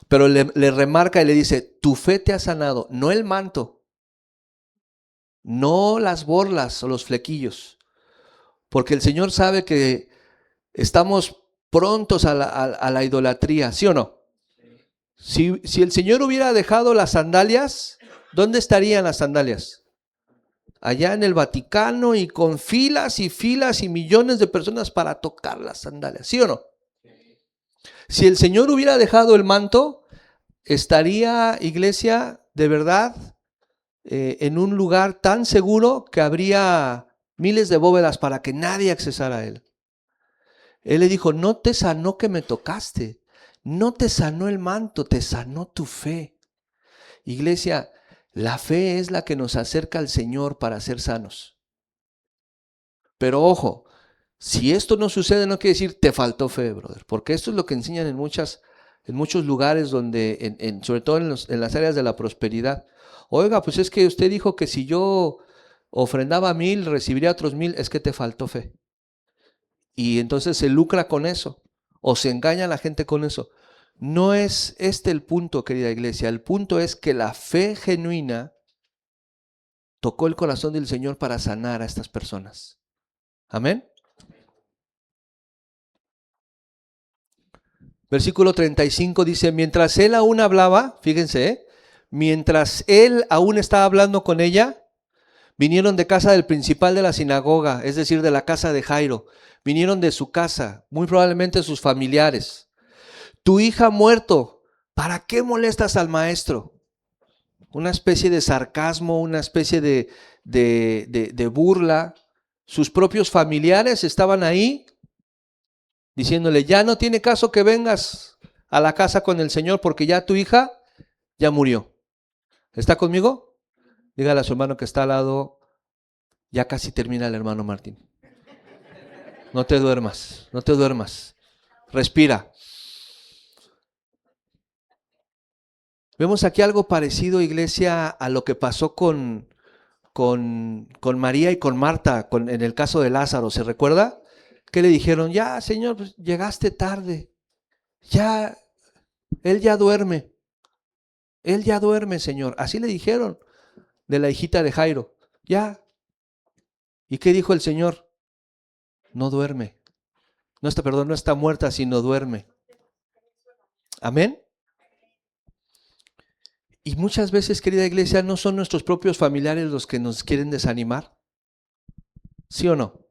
pero le remarca y le dice, tu fe te ha sanado, no el manto, no las borlas o los flequillos, porque el Señor sabe que estamos prontos a la idolatría, ¿sí o no? Si el Señor hubiera dejado las sandalias, ¿dónde estarían las sandalias? Allá en el Vaticano y con filas y filas y millones de personas para tocar las sandalias, ¿sí o no? Si el Señor hubiera dejado el manto, estaría, iglesia, de verdad, en un lugar tan seguro que habría miles de bóvedas para que nadie accesara a él. Él le dijo, no te sanó que me tocaste, no te sanó el manto, te sanó tu fe. Iglesia, la fe es la que nos acerca al Señor para ser sanos. Pero ojo, si esto no sucede, no quiere decir te faltó fe, brother, porque esto es lo que enseñan en muchos lugares donde, sobre todo en las áreas de la prosperidad. Oiga, pues es que usted dijo que si yo ofrendaba 1,000, recibiría otros 1,000, es que te faltó fe. Y entonces se lucra con eso, o se engaña a la gente con eso. No es este el punto, querida iglesia. El punto es que la fe genuina tocó el corazón del Señor para sanar a estas personas. Amén. Versículo 35 dice, mientras él aún hablaba, fíjense, mientras él aún estaba hablando con ella, vinieron de casa del principal de la sinagoga, es decir, de la casa de Jairo. Vinieron de su casa, muy probablemente sus familiares. Tu hija ha muerto, ¿para qué molestas al maestro? Una especie de sarcasmo, una especie de burla. Sus propios familiares estaban ahí diciéndole, ya no tiene caso que vengas a la casa con el Señor porque ya tu hija ya murió. ¿Está conmigo? Dígale a su hermano que está al lado, ya casi termina el hermano Martín. No te duermas, no te duermas. Respira. Vemos aquí algo parecido, iglesia, a lo que pasó con María y con Marta en el caso de Lázaro. ¿Se recuerda? Que le dijeron, ya, Señor, pues, llegaste tarde. Ya, él ya duerme. Él ya duerme, Señor. Así le dijeron de la hijita de Jairo. Ya. ¿Y qué dijo el Señor? No duerme. No está muerta, sino duerme. Amén. Y muchas veces, querida iglesia, no son nuestros propios familiares los que nos quieren desanimar. ¿Sí o no?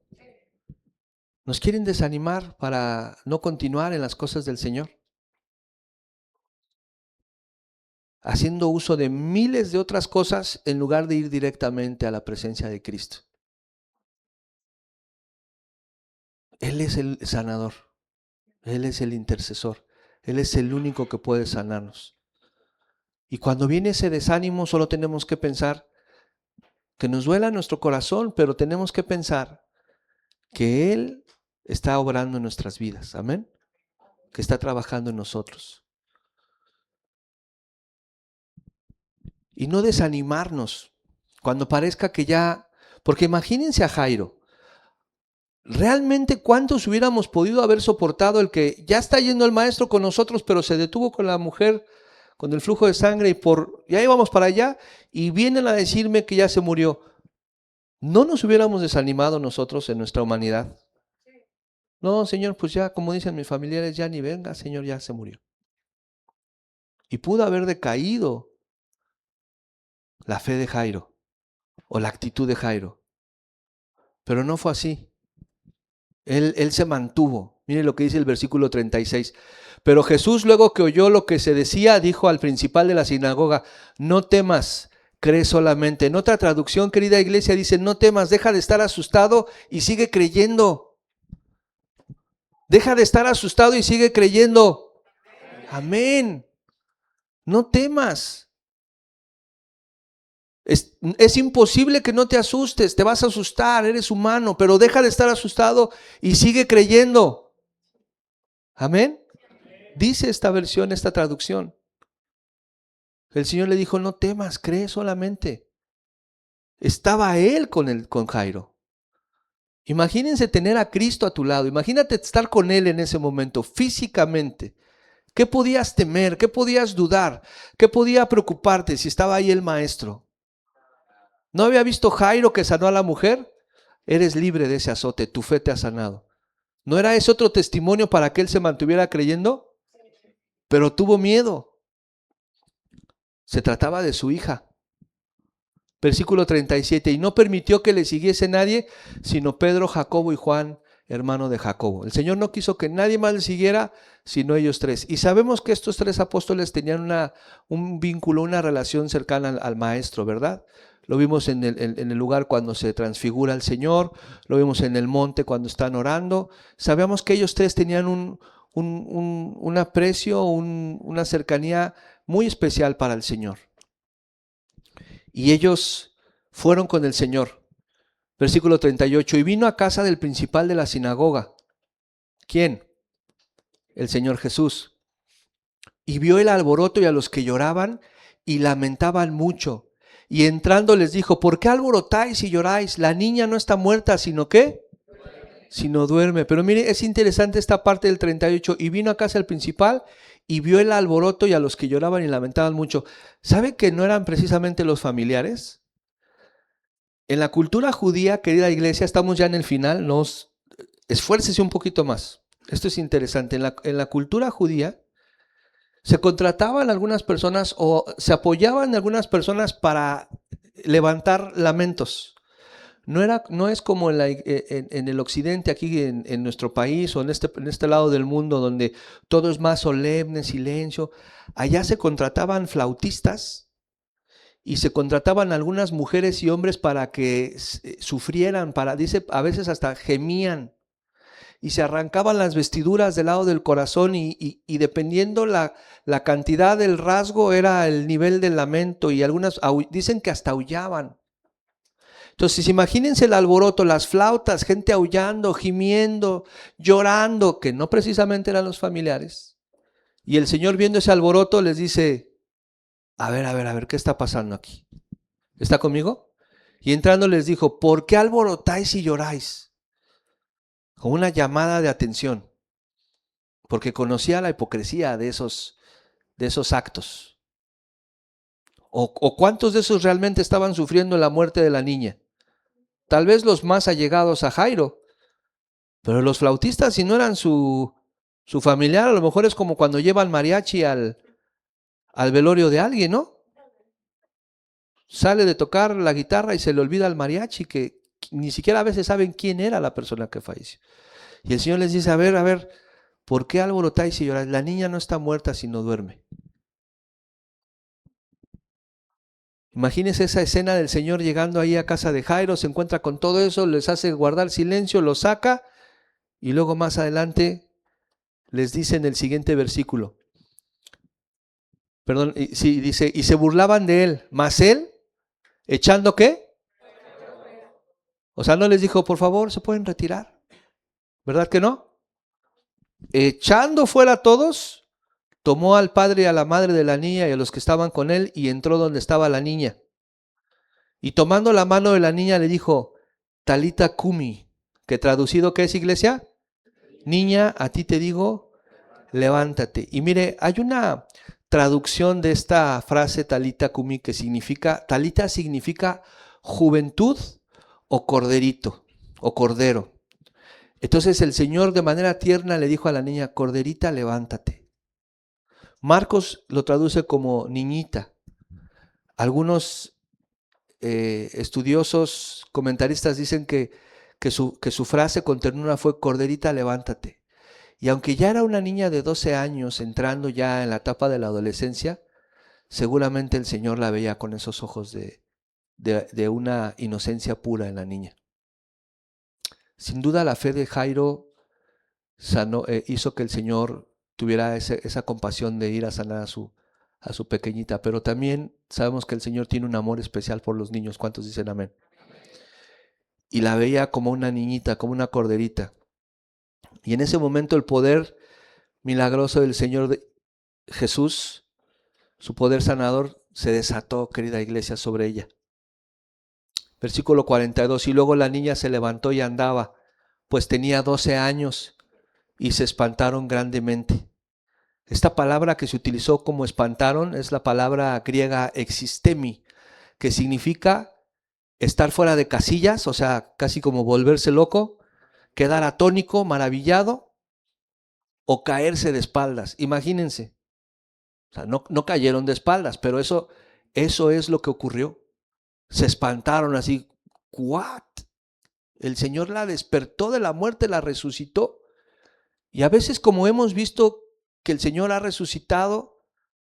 Nos quieren desanimar para no continuar en las cosas del Señor, haciendo uso de miles de otras cosas en lugar de ir directamente a la presencia de Cristo. Él es el sanador, Él es el intercesor, Él es el único que puede sanarnos. Y cuando viene ese desánimo, solo tenemos que pensar que nos duela nuestro corazón, pero tenemos que pensar que Él está obrando en nuestras vidas, amén, que está trabajando en nosotros. Y no desanimarnos cuando parezca que ya, porque imagínense a Jairo, realmente cuántos hubiéramos podido haber soportado el que ya está yendo el maestro con nosotros, pero se detuvo con la mujer, con el flujo de sangre y ya íbamos para allá y vienen a decirme que ya se murió. ¿No nos hubiéramos desanimado nosotros en nuestra humanidad? No, Señor, pues ya, como dicen mis familiares, ya ni venga, Señor, ya se murió. Y pudo haber decaído la fe de Jairo o la actitud de Jairo. Pero no fue así. Él se mantuvo. Mire lo que dice el versículo 36. Pero Jesús, luego que oyó lo que se decía, dijo al principal de la sinagoga, no temas, cree solamente. En otra traducción, querida iglesia, dice, no temas, deja de estar asustado y sigue creyendo. Deja de estar asustado y sigue creyendo. Amén. No temas. Es imposible que no te asustes, te vas a asustar, eres humano, pero deja de estar asustado y sigue creyendo. Amén. Dice esta versión, esta traducción. El Señor le dijo, no temas, cree solamente. Estaba él con Jairo. Imagínense tener a Cristo a tu lado, imagínate estar con él en ese momento, físicamente. ¿Qué podías temer? ¿Qué podías dudar? ¿Qué podía preocuparte si estaba ahí el maestro? ¿No había visto Jairo que sanó a la mujer? Eres libre de ese azote, tu fe te ha sanado. ¿No era ese otro testimonio para que él se mantuviera creyendo? Pero tuvo miedo. Se trataba de su hija. Versículo 37, y no permitió que le siguiese nadie, sino Pedro, Jacobo y Juan, hermano de Jacobo. El Señor no quiso que nadie más le siguiera, sino ellos tres. Y sabemos que estos tres apóstoles tenían un vínculo, una relación cercana al Maestro, ¿verdad? Lo vimos en el lugar cuando se transfigura el Señor, lo vimos en el monte cuando están orando. Sabemos que ellos tres tenían un aprecio, una cercanía muy especial para el Señor. Y ellos fueron con el Señor. Versículo 38, y vino a casa del principal de la sinagoga. ¿Quién? El Señor Jesús. Y vio el alboroto y a los que lloraban y lamentaban mucho. Y entrando les dijo, ¿por qué alborotáis y lloráis? La niña no está muerta, sino ¿qué? Sino duerme. Pero mire, es interesante esta parte del 38. Y vino a casa el principal y vio el alboroto y a los que lloraban y lamentaban mucho. ¿Sabe que no eran precisamente los familiares? En la cultura judía, querida iglesia, estamos ya en el final, esfuércese un poquito más. Esto es interesante. En la cultura judía se contrataban algunas personas o se apoyaban en algunas personas para levantar lamentos. No es como en el occidente, aquí en nuestro país o en este lado del mundo donde todo es más solemne, silencio. Allá se contrataban flautistas y se contrataban algunas mujeres y hombres para que sufrieran, dice, a veces hasta gemían y se arrancaban las vestiduras del lado del corazón y dependiendo la cantidad del rasgo era el nivel del lamento y algunas dicen que hasta aullaban. Entonces imagínense el alboroto, las flautas, gente aullando, gimiendo, llorando, que no precisamente eran los familiares. Y el Señor viendo ese alboroto les dice, a ver, ¿qué está pasando aquí? ¿Está conmigo? Y entrando les dijo, ¿por qué alborotáis y lloráis? Con una llamada de atención, porque conocía la hipocresía de esos actos. ¿O cuántos de esos realmente estaban sufriendo la muerte de la niña? Tal vez los más allegados a Jairo, pero los flautistas, si no eran su familiar, a lo mejor es como cuando llevan mariachi al velorio de alguien, ¿no? Sale de tocar la guitarra y se le olvida al mariachi, que ni siquiera a veces saben quién era la persona que falleció. Y el Señor les dice, a ver, ¿por qué alborotáis y lloráis? La niña no está muerta, sino duerme. Imagínense esa escena del Señor llegando ahí a casa de Jairo, se encuentra con todo eso, les hace guardar silencio, lo saca y luego más adelante les dice en el siguiente versículo, perdón, sí, dice, y se burlaban de él, mas él, ¿echando qué? O sea, no les dijo, por favor, se pueden retirar, ¿verdad que no? Echando fuera a todos, tomó al padre y a la madre de la niña y a los que estaban con él y entró donde estaba la niña. Y tomando la mano de la niña le dijo, Talita Kumi, que traducido, ¿qué es, iglesia? Niña, a ti te digo, levántate. Y mire, hay una traducción de esta frase Talita Kumi que significa, Talita significa juventud o corderito o cordero. Entonces el Señor de manera tierna le dijo a la niña, corderita, levántate. Marcos lo traduce como niñita. Algunos estudiosos, comentaristas dicen que su frase con ternura fue, corderita, levántate. Y aunque ya era una niña de 12 años, entrando ya en la etapa de la adolescencia, seguramente el Señor la veía con esos ojos de una inocencia pura en la niña. Sin duda la fe de Jairo hizo que el Señor tuviera esa compasión de ir a sanar a su pequeñita, pero también sabemos que el Señor tiene un amor especial por los niños. ¿Cuántos dicen amén? Y la veía como una niñita, como una corderita. Y en ese momento el poder milagroso del Señor Jesús, su poder sanador, se desató, querida iglesia, sobre ella. Versículo 42, y luego la niña se levantó y andaba, pues tenía 12 años, y se espantaron grandemente. Esta palabra que se utilizó como espantaron es la palabra griega existemi, que significa estar fuera de casillas, o sea, casi como volverse loco, quedar atónico, maravillado, o caerse de espaldas. Imagínense. O sea, no cayeron de espaldas, pero eso es lo que ocurrió. Se espantaron así. ¿What? El Señor la despertó de la muerte, la resucitó. Y a veces, como hemos visto que el Señor ha resucitado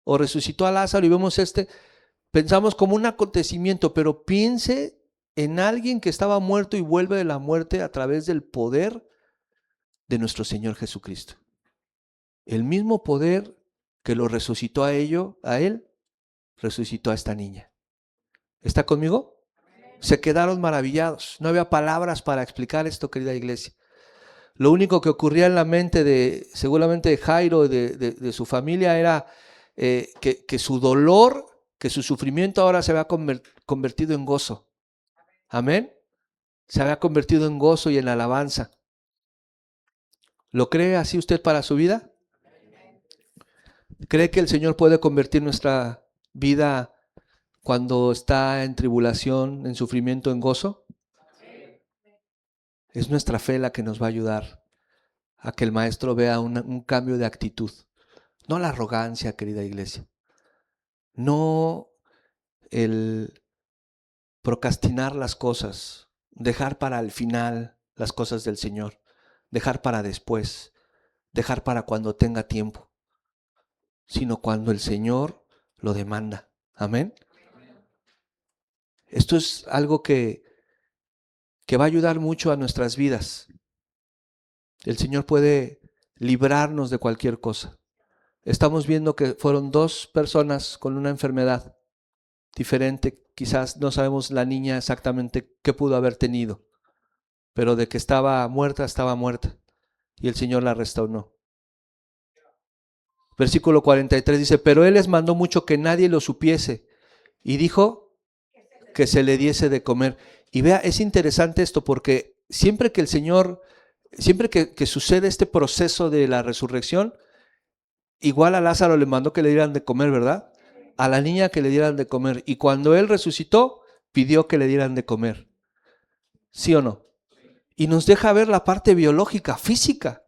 o resucitó a Lázaro y vemos pensamos como un acontecimiento, pero piense en alguien que estaba muerto y vuelve de la muerte a través del poder de nuestro Señor Jesucristo. El mismo poder que lo resucitó a él, resucitó a esta niña. ¿Está conmigo? Se quedaron maravillados. No había palabras para explicar esto, querida iglesia. Lo único que ocurría en la mente seguramente de Jairo, de su familia, era que su dolor, que su sufrimiento ahora se había convertido en gozo. Amén. Se había convertido en gozo y en alabanza. ¿Lo cree así usted para su vida? ¿Cree que el Señor puede convertir nuestra vida cuando está en tribulación, en sufrimiento, en gozo? Es nuestra fe la que nos va a ayudar a que el Maestro vea un cambio de actitud. No la arrogancia, querida iglesia. No el procrastinar las cosas, dejar para el final las cosas del Señor, dejar para después, dejar para cuando tenga tiempo, sino cuando el Señor lo demanda. Amén. Esto es algo que va a ayudar mucho a nuestras vidas. El Señor puede librarnos de cualquier cosa. Estamos viendo que fueron 2 personas con una enfermedad diferente. Quizás no sabemos la niña exactamente qué pudo haber tenido, pero de que estaba muerta, y el Señor la restauró. Versículo 43 dice, pero Él les mandó mucho que nadie lo supiese y dijo que se le diese de comer. Y vea, es interesante esto porque siempre que el Señor, siempre que sucede este proceso de la resurrección, igual a Lázaro le mandó que le dieran de comer, ¿verdad? A la niña que le dieran de comer. Y cuando Él resucitó, pidió que le dieran de comer. ¿Sí o no? Y nos deja ver la parte biológica, física.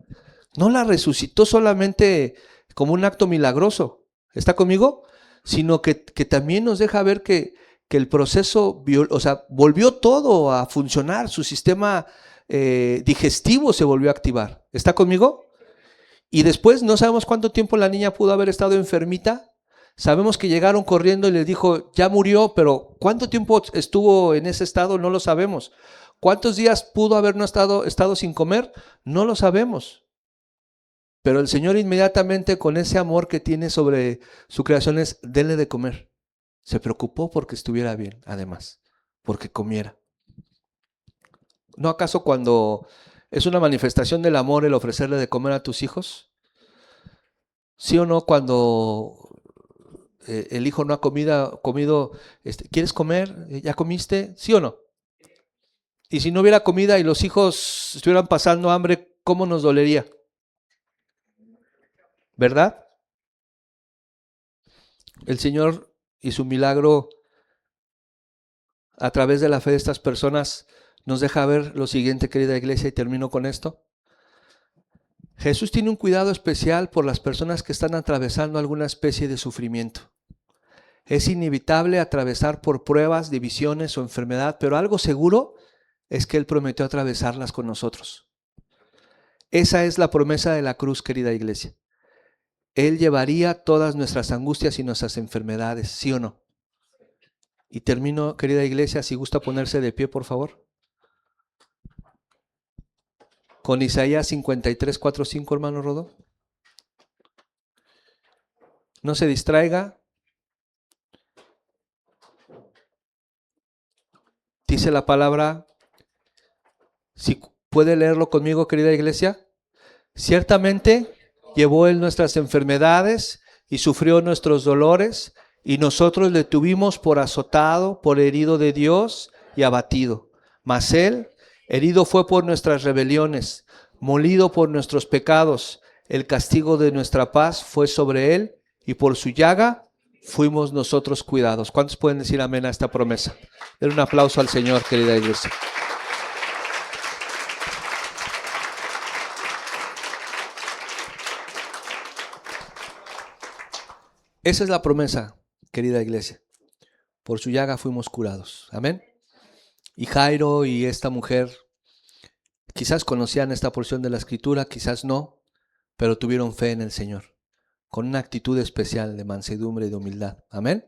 No la resucitó solamente como un acto milagroso. ¿Está conmigo? Sino que también nos deja ver que el proceso, volvió todo a funcionar. Su sistema digestivo se volvió a activar. ¿Está conmigo? Y después no sabemos cuánto tiempo la niña pudo haber estado enfermita. Sabemos que llegaron corriendo y les dijo, ya murió, pero ¿cuánto tiempo estuvo en ese estado? No lo sabemos. ¿Cuántos días pudo haber no estado sin comer? No lo sabemos. Pero el Señor inmediatamente, con ese amor que tiene sobre su creación, es denle de comer. Se preocupó porque estuviera bien, además, porque comiera. ¿No acaso cuando es una manifestación del amor el ofrecerle de comer a tus hijos? ¿Sí o no cuando el hijo no ha comido, ¿quieres comer? ¿Ya comiste? ¿Sí o no? Y si no hubiera comida y los hijos estuvieran pasando hambre, ¿cómo nos dolería? ¿Verdad? El Señor y su milagro a través de la fe de estas personas nos deja ver lo siguiente, querida iglesia, y termino con esto. Jesús tiene un cuidado especial por las personas que están atravesando alguna especie de sufrimiento. Es inevitable atravesar por pruebas, divisiones o enfermedad, pero algo seguro es que Él prometió atravesarlas con nosotros. Esa es la promesa de la cruz, querida iglesia. Él llevaría todas nuestras angustias y nuestras enfermedades, ¿sí o no? Y termino, querida iglesia, si gusta ponerse de pie, por favor. Con Isaías 53, 4, 5, hermano Rodó. No se distraiga. Dice la palabra, si puede leerlo conmigo, querida iglesia. Ciertamente llevó Él nuestras enfermedades y sufrió nuestros dolores, y nosotros le tuvimos por azotado, por herido de Dios y abatido. Mas Él herido fue por nuestras rebeliones, molido por nuestros pecados. El castigo de nuestra paz fue sobre Él, y por su llaga fuimos nosotros cuidados. ¿Cuántos pueden decir amén a esta promesa? Den un aplauso al Señor, querida iglesia. Esa es la promesa, querida iglesia. Por su llaga fuimos curados. Amén. Y Jairo y esta mujer quizás conocían esta porción de la escritura, quizás no, pero tuvieron fe en el Señor, con una actitud especial de mansedumbre y de humildad. Amén.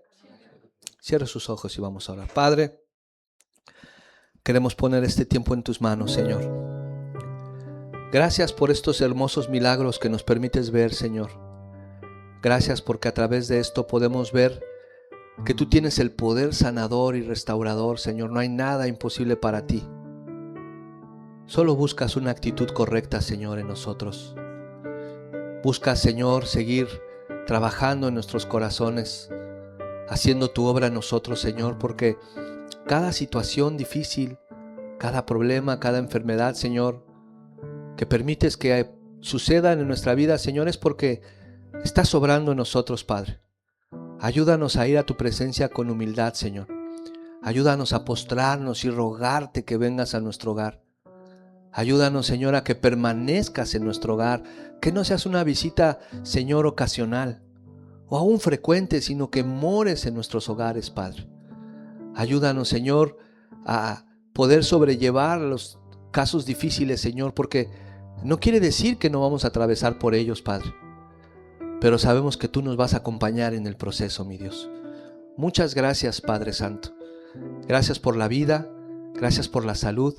Cierra sus ojos y vamos a orar. Padre, queremos poner este tiempo en tus manos, Señor. Gracias por estos hermosos milagros que nos permites ver, Señor. Gracias porque a través de esto podemos ver que tú tienes el poder sanador y restaurador, Señor. No hay nada imposible para ti. Solo buscas una actitud correcta, Señor, en nosotros. Buscas, Señor, seguir trabajando en nuestros corazones, haciendo tu obra en nosotros, Señor, porque cada situación difícil, cada problema, cada enfermedad, Señor, que permites que sucedan en nuestra vida, Señor, es porque estás obrando en nosotros, Padre. Ayúdanos a ir a tu presencia con humildad, Señor. Ayúdanos a postrarnos y rogarte que vengas a nuestro hogar. Ayúdanos, Señor, a que permanezcas en nuestro hogar, que no seas una visita, Señor, ocasional o aún frecuente, sino que mores en nuestros hogares, Padre. Ayúdanos, Señor, a poder sobrellevar los casos difíciles, Señor, porque no quiere decir que no vamos a atravesar por ellos, Padre. Pero sabemos que tú nos vas a acompañar en el proceso, mi Dios. Muchas gracias, Padre Santo. Gracias por la vida, gracias por la salud,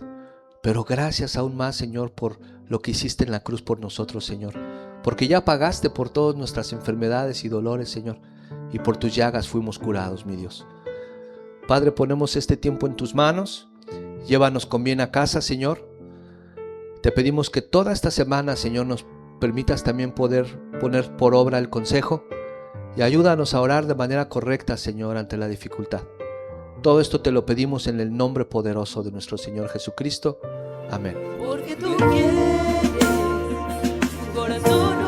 pero gracias aún más, Señor, por lo que hiciste en la cruz por nosotros, Señor. Porque ya pagaste por todas nuestras enfermedades y dolores, Señor, y por tus llagas fuimos curados, mi Dios. Padre, ponemos este tiempo en tus manos. Llévanos con bien a casa, Señor. Te pedimos que toda esta semana, Señor, nos permitas también poder poner por obra el consejo y ayúdanos a orar de manera correcta, Señor, ante la dificultad. Todo esto te lo pedimos en el nombre poderoso de nuestro Señor Jesucristo. Amén. Porque tú quieres, corazón.